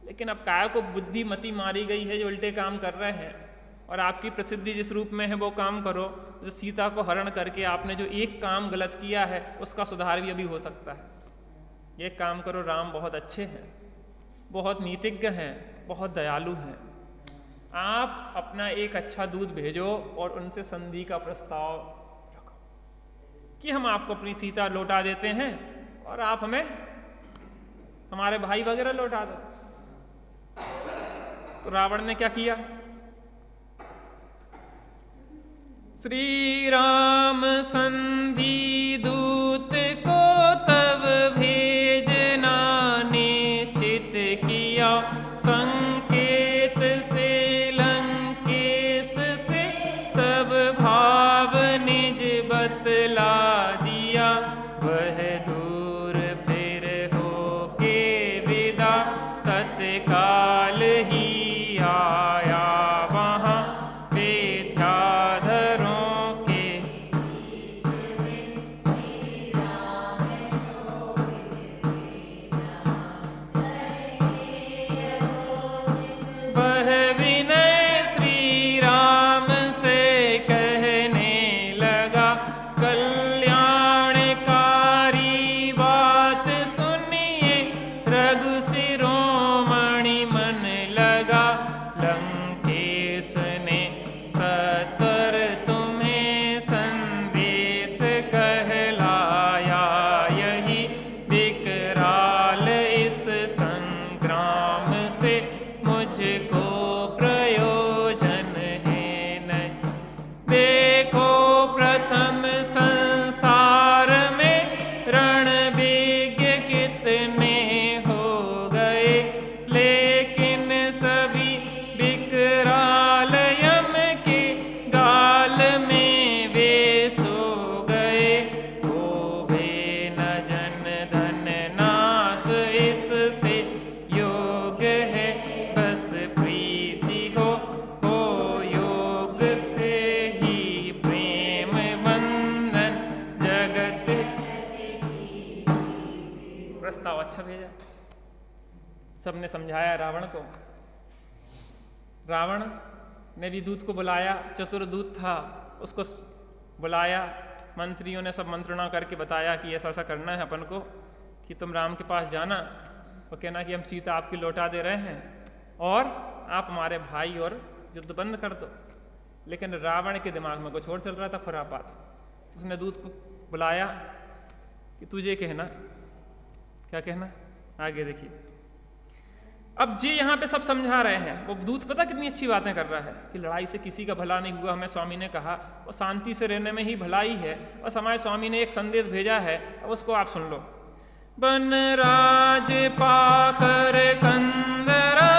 लेकिन अब काय को बुद्धि मति मारी गई है जो उल्टे काम कर रहे हैं, और आपकी प्रसिद्धि जिस रूप में है वो काम करो। जो सीता को हरण करके आपने जो एक काम गलत किया है उसका सुधार भी अभी हो सकता है। ये काम करो, राम बहुत अच्छे हैं, बहुत नीतिज्ञ हैं, बहुत दयालु हैं। आप अपना एक अच्छा दूत भेजो और उनसे संधि का प्रस्ताव रखो कि हम आपको अपनी सीता लौटा देते हैं और आप हमें हमारे भाई वगैरह लौटा दो। तो रावण ने क्या किया? श्री राम संधि दूत को तब भेजना निश्चित किया, संकेत से लंकेश से सब भाव निज बतला दिया। वह दूर फिर हो के विदा तत्काल ही आया वहाँ विद्याधरों के। वह विनय श्री राम से कहने लगा, कल्याणकारी बात सुनिए रघु शिरोमणि मन लगा। लंकेश ने सत्वर तुम्हें संदेश कहलाया, यही विकराल इस संग्राम से मुझको प्रयोजन है नहीं। देखो प्रथम संसार में रणविज्ञ कितने हो गए, लेकिन सभी विकराल यम के गाल में वे सो गए। हो भे न जन धन नाश इससे योग है, बस प्रीति हो योग से ही प्रेम बंधन जगत। प्रस्ताव अच्छा भेजा, सबने समझाया रावण को। रावण ने भी दूत को बुलाया, चतुर दूत था, उसको बुलाया। मंत्रियों ने सब मंत्रणा करके बताया कि ऐसा ऐसा करना है अपन को, कि तुम राम के पास जाना और कहना कि हम सीता आपकी लौटा दे रहे हैं और आप हमारे भाई और युद्ध बंद कर दो। लेकिन रावण के दिमाग में कुछ और चल रहा था, खुरापात। तो उसने दूत को बुलाया कि तुझे कहना, क्या कहना, आगे देखिए। अब जी यहाँ पे सब समझा रहे हैं, वो दूत पता कितनी अच्छी बातें कर रहा है कि लड़ाई से किसी का भला नहीं हुआ, हमें स्वामी ने कहा, और शांति से रहने में ही भलाई है। और हमारे स्वामी ने एक संदेश भेजा है, अब उसको आप सुन लो। बन राज पाकर कंदरा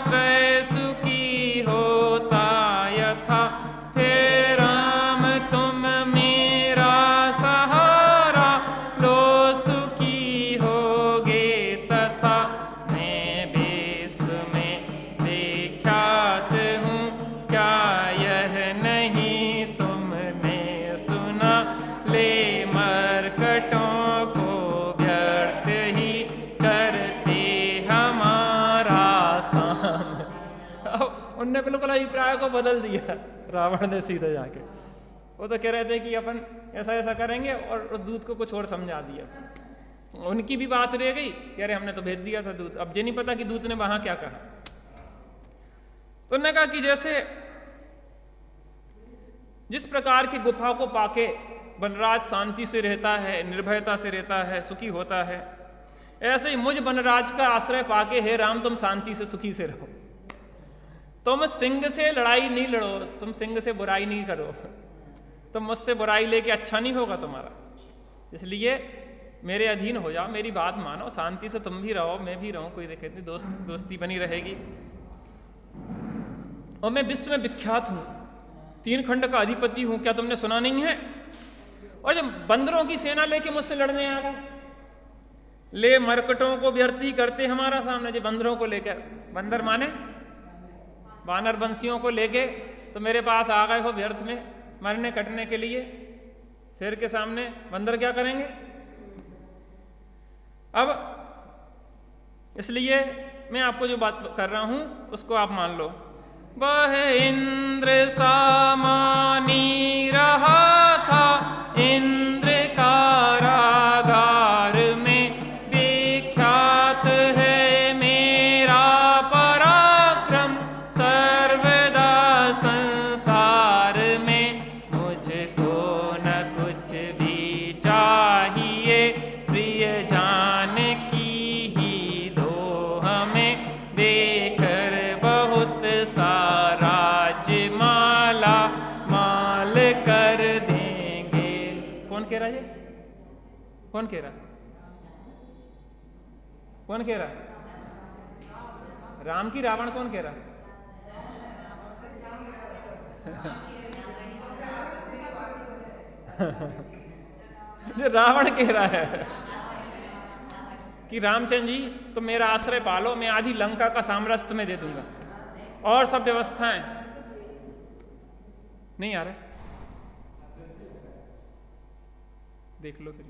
श्रेय सुखी होता यथा, हे राम तुम मेरा सहारा लो सुखी होगे तथा। मैं बेस में विख्यात हूँ, क्या यह नहीं तुमने सुना, ले मरकटों को व्यर्थ ही करते हमारा साम। उनने बिल्कुल अभिप्राय को बदल दिया रावण ने सीधे जाके। वो तो कह रहे थे कि अपन ऐसा ऐसा करेंगे, और उस दूत को कुछ और समझा दिया। उनकी भी बात रह गई कि अरे हमने तो भेज दिया था दूत, अब ये नहीं पता कि दूत ने वहां क्या कहा। तो उन्होंने कहा कि जैसे जिस प्रकार की गुफा को पाके वनराज शांति से रहता है, निर्भयता से रहता है, सुखी होता है, ऐसे ही मुझ वनराज का आश्रय पाके हे राम तुम शांति से सुखी से रहो। तुम सिंह से लड़ाई नहीं लड़ो, तुम सिंह से बुराई नहीं करो, तुम मुझसे बुराई लेके अच्छा नहीं होगा तुम्हारा। इसलिए मेरे अधीन हो जाओ, मेरी बात मानो, शांति से तुम भी रहो, मैं भी रहूं, कोई दिक्कत नहीं, दोस्ती बनी रहेगी। और मैं विश्व में विख्यात हूं, 3 खंड का अधिपति हूं, क्या तुमने सुना नहीं है? और जब बंदरों की सेना लेके मुझसे लड़ने आ गए, ले मरकटों को व्यर्थी करते हमारा सामने, जो बंदरों को लेकर, बंदर माने वानर बंसियों को लेके तो मेरे पास आ गए हो व्यर्थ में मरने कटने के लिए। शेर के सामने बंदर क्या करेंगे? अब इसलिए मैं आपको जो बात कर रहा हूं उसको आप मान लो। वह इंद्र सामानी रहा था इंद्र कारागार में, विख्यात है मेरा पराक्रम सर्वदा संसार में। मुझको न कुछ भी चाहिए प्रिय जान की ही दो हमें, देकर बहुत सारा माला माल कर देंगे। कौन कह रहा है? कौन कह रहा? कौन कह रहा? राम की रावण कौन कह रहा? जो रावण कह रहा है कि रामचंद्र जी तुम मेरा आश्रय पालो, मैं आधी लंका का साम्राज्य तुम्हें दे दूंगा और सब व्यवस्थाएं। नहीं आ रहा? देख लो फिर।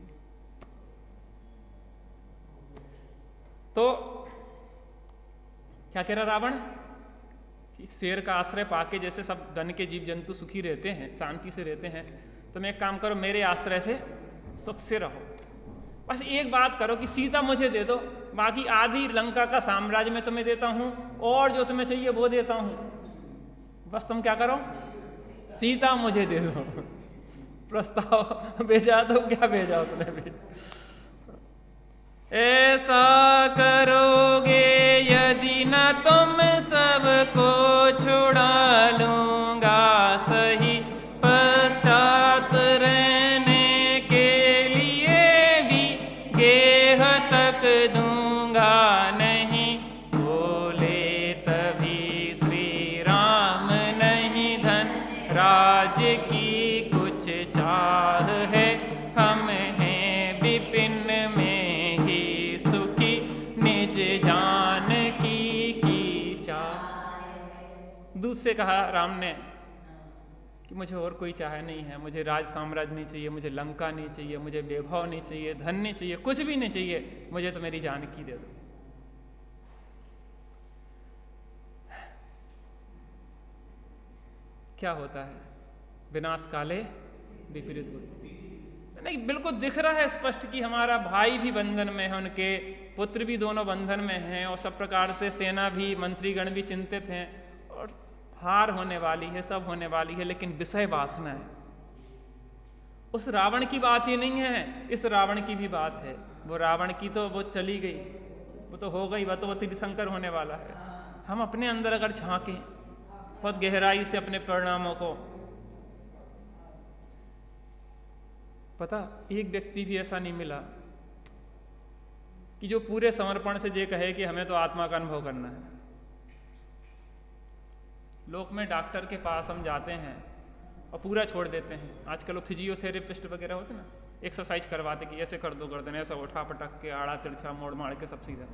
तो क्या कह रहा रावण कि शेर का आश्रय पाके जैसे सब वन के जीव जंतु सुखी रहते हैं, शांति से रहते हैं, तुम एक काम करो, मेरे आश्रय से सुख से रहो। बस एक बात करो कि सीता मुझे दे दो, बाकी आधी लंका का साम्राज्य मैं तुम्हें देता हूं और जो तुम्हें चाहिए वो देता हूं। बस तुम क्या करो, सीता मुझे दे दो। प्रस्ताव भेजा दो, क्या भेजा उसने भी। ऐसा करोगे यदि न तुम सबको छुड़ा लूंगा सही, पश्चात रहने के लिए भी गेह तक दूंगा नहीं। बोले तभी श्री राम नहीं धन राज्य की कुछ चाह है, हम हैं विपिन में ही सुखी, निज जान की चाह। दूसरे कहा राम ने कि मुझे और कोई चाह नहीं है, मुझे राज साम्राज्य नहीं चाहिए, मुझे लंका नहीं चाहिए, मुझे वैभव नहीं चाहिए, धन नहीं चाहिए, कुछ भी नहीं चाहिए, मुझे तो मेरी जानकी दे दो। क्या होता है? विनाश काले विपरीत बुद्धि। नहीं, बिल्कुल दिख रहा है स्पष्ट कि हमारा भाई भी बंधन में है, उनके पुत्र भी दोनों बंधन में हैं और सब प्रकार से सेना भी, मंत्रीगण भी चिंतित हैं और हार होने वाली है, सब होने वाली है, लेकिन विषय वासना है। उस रावण की बात ही नहीं है, इस रावण की भी बात है। वो रावण की तो वो चली गई, वो तो हो गई, वो तीर्थंकर होने वाला है। हम अपने अंदर अगर झांकें बहुत गहराई से अपने परिणामों को, पता एक व्यक्ति भी ऐसा नहीं मिला कि जो पूरे समर्पण से ये कहे कि हमें तो आत्मा का अनुभव करना है। लोक में डॉक्टर के पास हम जाते हैं और पूरा छोड़ देते हैं। आजकल वो फिजियोथेरेपिस्ट वगैरह होते हैं ना, एक्सरसाइज करवाते कि ऐसे कर दो गर्दन, ऐसा उठा पटक के, आड़ा तिरछा मोड़ माड़ के सब सीधा।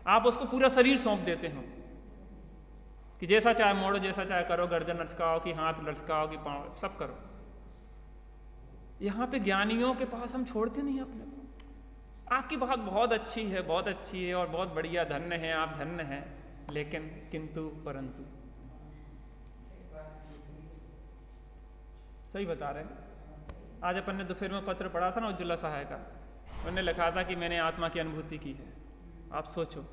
आप उसको पूरा शरीर सौंप देते हो कि जैसा चाहे मोड़ो, जैसा चाहे करो, गर्दन लचकाओ कि हाथ लचकाओ कि पाँव, सब करो। यहाँ पे ज्ञानियों के पास हम छोड़ते नहीं अपने को। आपकी बात बहुत अच्छी है, बहुत अच्छी है और बहुत बढ़िया, धन्य है आप, धन्य हैं, लेकिन किंतु परंतु। सही बता रहे हैं। आज अपन ने दोपहर में पत्र पढ़ा था ना उज्ज्वला सहाय का, उन्होंने लिखा था कि मैंने आत्मा की अनुभूति की है। आप सोचो,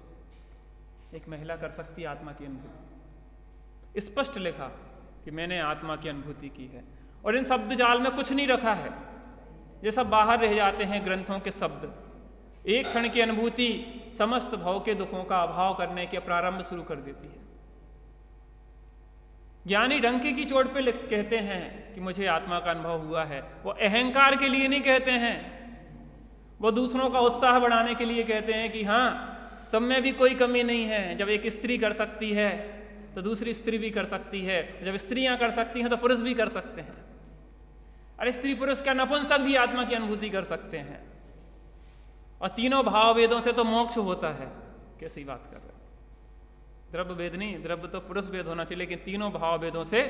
एक महिला कर सकती है आत्मा की अनुभूति? स्पष्ट लिखा कि मैंने आत्मा की अनुभूति की है, और इन शब्द जाल में कुछ नहीं रखा है, ये सब बाहर रह जाते हैं ग्रंथों के शब्द। एक क्षण की अनुभूति समस्त भाव के दुखों का अभाव करने के प्रारंभ शुरू कर देती है। ज्ञानी डंके की चोट पे कहते हैं कि मुझे आत्मा का अनुभव हुआ है। वो अहंकार के लिए नहीं कहते हैं, वो दूसरों का उत्साह बढ़ाने के लिए कहते हैं कि हाँ तुम में भी कोई कमी नहीं है। जब एक स्त्री कर सकती है तो दूसरी स्त्री भी कर सकती है, जब स्त्रियां कर सकती हैं तो पुरुष भी कर सकते हैं। अरे स्त्री पुरुष क्या, नपुंसक भी आत्मा की अनुभूति कर सकते हैं। और तीनों भाव वेदों से तो मोक्ष होता है। कैसी बात कर रहे हैं? द्रव्य वेद नहीं, द्रव्य तो पुरुष वेद होना चाहिए, लेकिन तीनों भाव वेदों से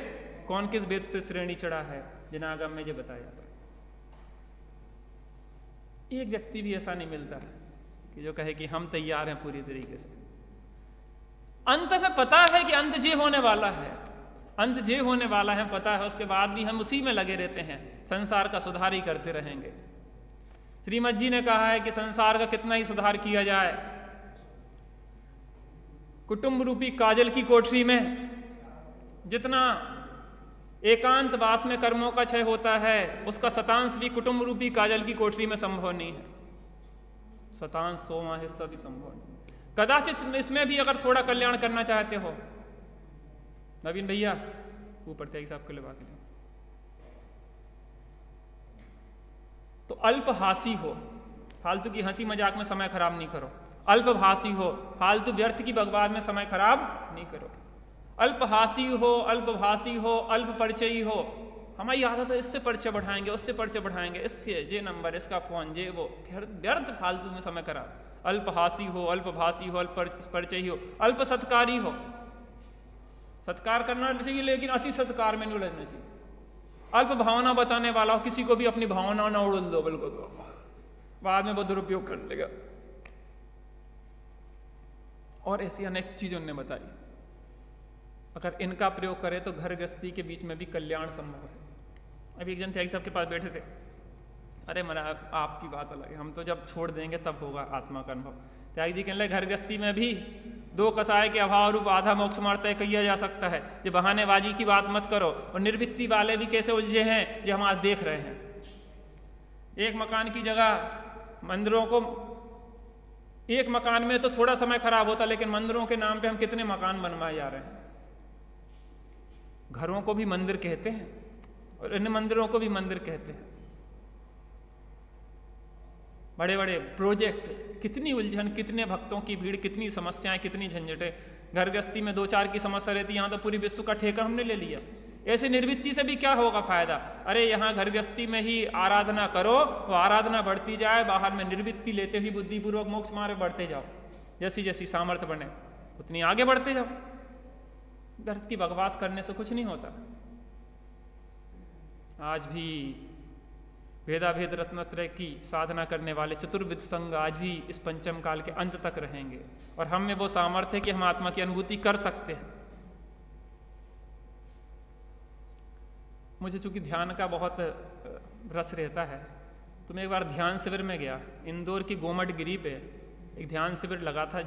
कौन किस वेद से श्रेणी चढ़ा है, जिनागम में ये बताया जाता है। एक व्यक्ति भी ऐसा नहीं मिलता है कि जो कहे कि हम तैयार हैं पूरी तरीके से। अंत में पता है कि अंत जे होने वाला है, अंत जे होने वाला है पता है, उसके बाद भी हम उसी में लगे रहते हैं, संसार का सुधार ही करते रहेंगे। श्रीमद जी ने कहा है कि संसार का कितना ही सुधार किया जाए, कुटुंब रूपी काजल की कोठरी में जितना एकांत वास में कर्मों का क्षय होता है, उसका शतांश भी कुटुंब रूपी काजल की कोठरी में संभव नहीं है। शतांश 100वां हिस्सा भी संभव नहीं। कदाचित इसमें भी अगर थोड़ा कल्याण करना चाहते हो, नवीन भैया ऊपर त्यागी साहब के लिए बाकी तो अल्पहासी हो, फालतू की हंसी मजाक में समय खराब नहीं करो। अल्पभाषी हो, फालतू व्यर्थ की बकवास में समय खराब नहीं करो। अल्पहासी हो, अल्पभाषी हो, अल्प परिचयी हो। हमारी आदत है इससे परिचय बढ़ाएंगे, उससे परिचय बढ़ाएंगे, इससे जे नंबर, इसका फोन, जे वो, व्यर्थ फालतू में समय खराब। अल्पहासी हो, अल्पभाषी हो, अल्प परिचयी हो, अल्प सत्कारी हो। सत्कार करना चाहिए लेकिन अति सत्कार में नहीं उलझना चाहिए। अल्प भावना बताने वाला हो, किसी को भी अपनी भावना ना उड़न दो बिल्कुल, बाद में वो दुरुपयोग कर लेगा। और ऐसी अनेक चीजें उन्होंने बताई, अगर इनका प्रयोग करें तो घर गृहस्थी के बीच में भी कल्याण संभव है। अभी एक जन त्यागी साहब के पास बैठे थे, अरे महाराज आपकी बात अलग है, हम तो जब छोड़ देंगे तब होगा आत्मा का अनुभव। त्यागी जी कहने लगे घर गृहस्थी में भी दो कसाय के अभाव रूप आधा मोक्ष मार्ग तय किया जा सकता है। ये बहानेबाजी की बात मत करो। और निर्वृत्ति वाले भी कैसे उलझे हैं जो हम आज देख रहे हैं। एक मकान की जगह मंदिरों को, एक मकान में तो थोड़ा समय खराब होता, लेकिन मंदिरों के नाम पे हम कितने मकान बनवाए जा रहे हैं। घरों को भी मंदिर कहते हैं और इन मंदिरों को भी मंदिर कहते हैं। बड़े बड़े प्रोजेक्ट, कितनी उलझन, कितने भक्तों की भीड़, कितनी समस्याएं, कितनी झंझटें। घर गृहस्थी में 2-4 की समस्या रहती, यहाँ तो पूरी विश्व का ठेका हमने ले लिया। ऐसे निर्वृत्ति से भी क्या होगा फायदा। अरे यहाँ घर गृहस्थी में ही आराधना करो, वो आराधना बढ़ती जाए, बाहर में निर्वृत्ति लेते हुए बुद्धिपूर्वक मोक्ष मार्ग बढ़ते जाओ। जैसी जैसी सामर्थ्य बने उतनी आगे बढ़ते जाओ। व्यर्थ की बकवास करने से कुछ नहीं होता। आज भी भेदाभेद रत्नत्रय की साधना करने वाले चतुर्विध संघ आज भी इस पंचम काल के अंत तक रहेंगे, और हम में वो सामर्थ्य है कि हम आत्मा की अनुभूति कर सकते हैं। मुझे चूंकि ध्यान का बहुत रस रहता है, तो मैं एक बार ध्यान शिविर में गया। इंदौर की गोमट गिरी पे एक ध्यान शिविर लगा था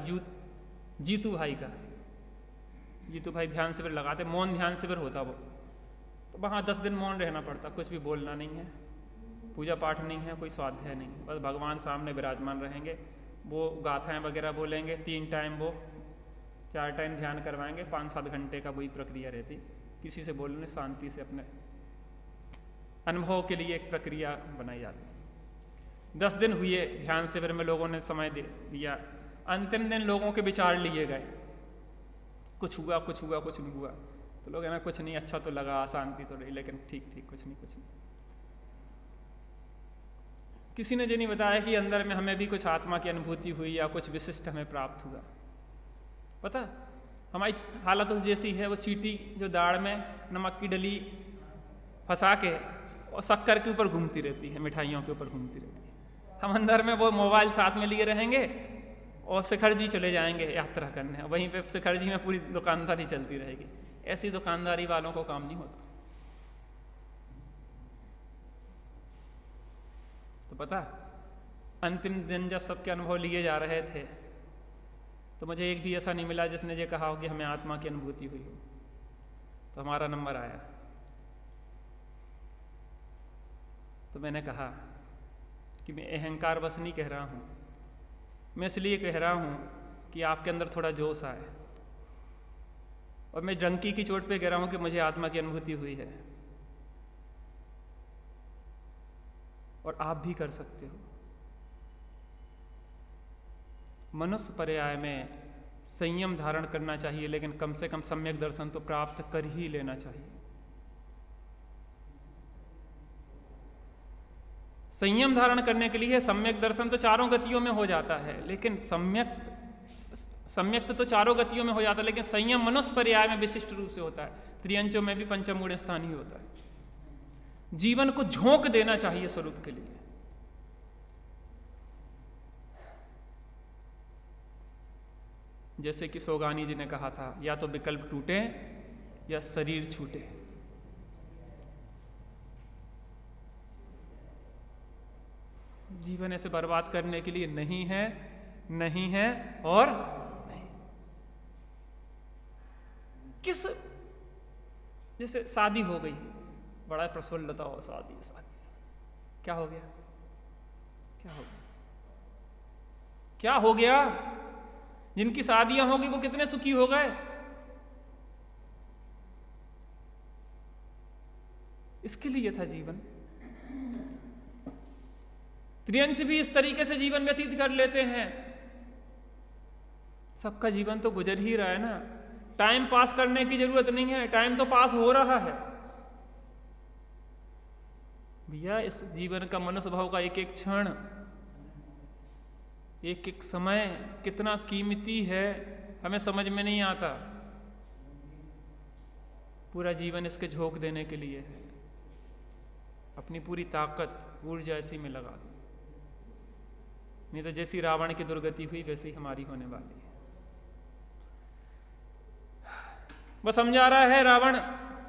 जीतू भाई का। जीतू भाई ध्यान शिविर लगाते, मौन ध्यान शिविर होता वो। तो वहाँ 10 दिन मौन रहना पड़ता, कुछ भी बोलना नहीं है, पूजा पाठ नहीं है, कोई स्वाध्याय नहीं, बस भगवान सामने विराजमान रहेंगे। वो गाथाएं वगैरह बोलेंगे, 3 टाइम वो 4 टाइम ध्यान करवाएंगे, 5-7 घंटे का वही प्रक्रिया रहती। किसी से बोलने, शांति से अपने अनुभव के लिए एक प्रक्रिया बनाई जाती। 10 दिन हुए ध्यान शिविर में, लोगों ने समय दिया। अंतिम दिन लोगों के विचार लिए गए, कुछ हुआ, कुछ हुआ, कुछ नहीं हुआ। तो लोग है ना, कुछ नहीं, अच्छा तो लगा, शांति तो रही, लेकिन ठीक ठीक, कुछ नहीं, कुछ नहीं। किसी ने ये नहीं बताया कि अंदर में हमें भी कुछ आत्मा की अनुभूति हुई या कुछ विशिष्ट हमें प्राप्त हुआ। पता हमारी हालत उस जैसी है, वो चींटी जो दाढ़ में नमक की डली फंसा के और शक्कर के ऊपर घूमती रहती है, मिठाइयों के ऊपर घूमती रहती है। हम अंदर में वो मोबाइल साथ में लिए रहेंगे और शिखर जी चले जाएंगे यात्रा करने, वहीं पे शिखर जी में पूरी दुकानदारी चलती रहेगी। ऐसी दुकानदारी वालों को काम नहीं होता। तो पता अंतिम दिन जब सबके अनुभव लिए जा रहे थे, तो मुझे एक भी ऐसा नहीं मिला जिसने ये कहा हो कि हमें आत्मा की अनुभूति हुई हो। तो हमारा नंबर आया, तो मैंने कहा कि मैं अहंकार बस नहीं कह रहा हूँ, मैं इसलिए कह रहा हूँ कि आपके अंदर थोड़ा जोश आए, और मैं डंकी की चोट पे कह रहा हूँ कि मुझे आत्मा की अनुभूति हुई है, और आप भी कर सकते हो। मनुष्य पर्याय में संयम धारण करना चाहिए, लेकिन कम से कम सम्यक दर्शन तो प्राप्त कर ही लेना चाहिए। संयम धारण करने के लिए सम्यक दर्शन तो 4 गतियों में हो जाता है, लेकिन सम्यक तो 4 गतियों में हो जाता है, लेकिन संयम मनुष्य पर्याय में विशिष्ट रूप से होता है। त्रियंचों में भी पंचम गुण स्थान ही होता है। जीवन को झोंक देना चाहिए स्वरूप के लिए। जैसे कि सोगानी जी ने कहा था, या तो विकल्प टूटे या शरीर छूटे। जीवन ऐसे बर्बाद करने के लिए नहीं है, नहीं है और नहीं। किस, जैसे शादी हो गई, बड़ा प्रफुल्लता हो, शादी शादी, क्या हो गया, क्या हो गया, क्या हो गया? जिनकी शादियां होगी वो कितने सुखी हो गए। इसके लिए था जीवन। त्रियंश भी इस तरीके से जीवन व्यतीत कर लेते हैं। सबका जीवन तो गुजर ही रहा है ना, टाइम पास करने की जरूरत नहीं है, टाइम तो पास हो रहा है भैया। इस जीवन का मनुष्य भाव का एक एक क्षण, एक एक समय कितना कीमती है, हमें समझ में नहीं आता। पूरा जीवन इसके झोंक देने के लिए है, अपनी पूरी ताकत ऊर्जा इसी में लगा दो, नहीं तो जैसी रावण की दुर्गति हुई वैसी हमारी होने वाली है। बस समझा रहा है रावण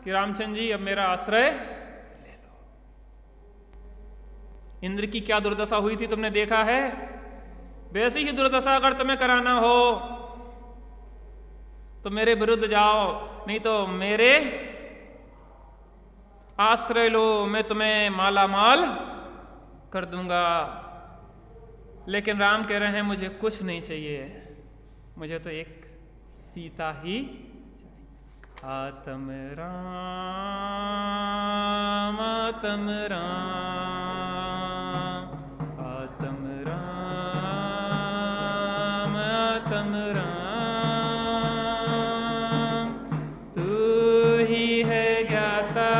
कि रामचंद्र जी अब मेरा आश्रय ले लो। इंद्र की क्या दुर्दशा हुई थी तुमने देखा है, वैसी ही दुर्दशा अगर तुम्हें कराना हो तो मेरे विरुद्ध जाओ, नहीं तो मेरे आश्रय लो, मैं तुम्हें माला माल कर दूंगा। लेकिन राम कह रहे हैं मुझे कुछ नहीं चाहिए, मुझे तो एक सीता ही चाहिए। आत्म राम आत्म राम आत्म राम आत्म राम, तू ही है ज्ञाता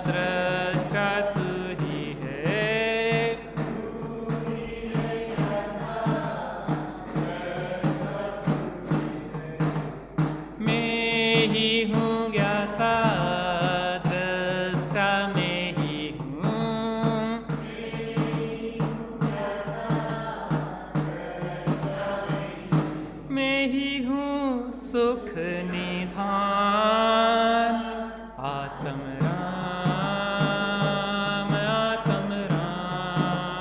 दृष्टा, तू ही है सुख निधान। आत्म राम आत्म राम,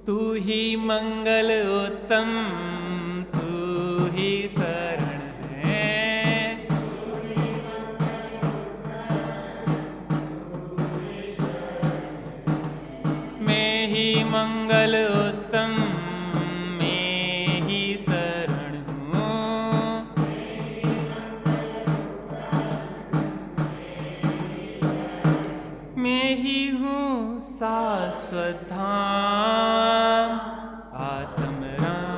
तू ही मंगल उत्तम, तू ही शरण है। मैं ही मंगल उत्तम, मैं ही शरण हूँ। मैं ही हूँ शाश्वत धाम। आत्म राम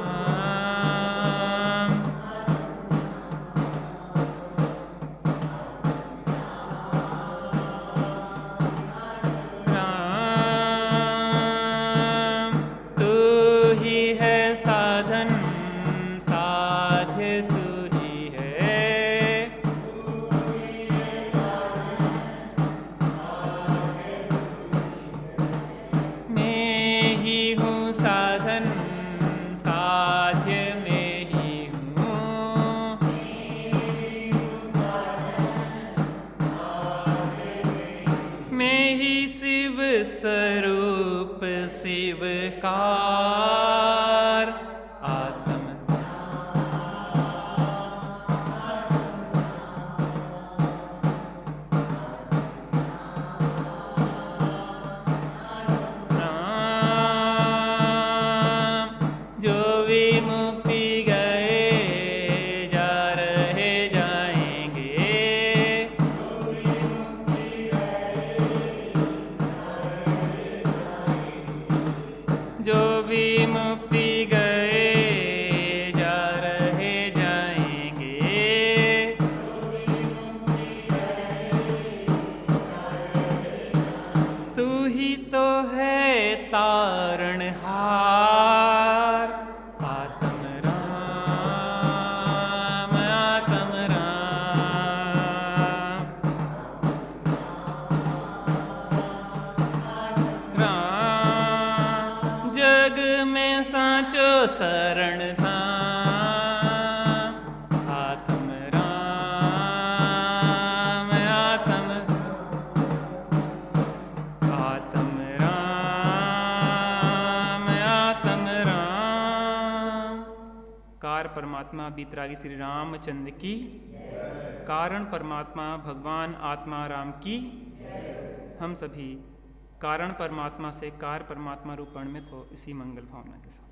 शरण धाम। आत्म राम आत्म आत्म राम आत्म राम। कार परमात्मा बीतरागी श्री रामचंद्र की, कारण परमात्मा भगवान आत्मा राम की। हम सभी कारण परमात्मा से कार परमात्मा रूप परिणमित हो, इसी मंगल भावना के साथ।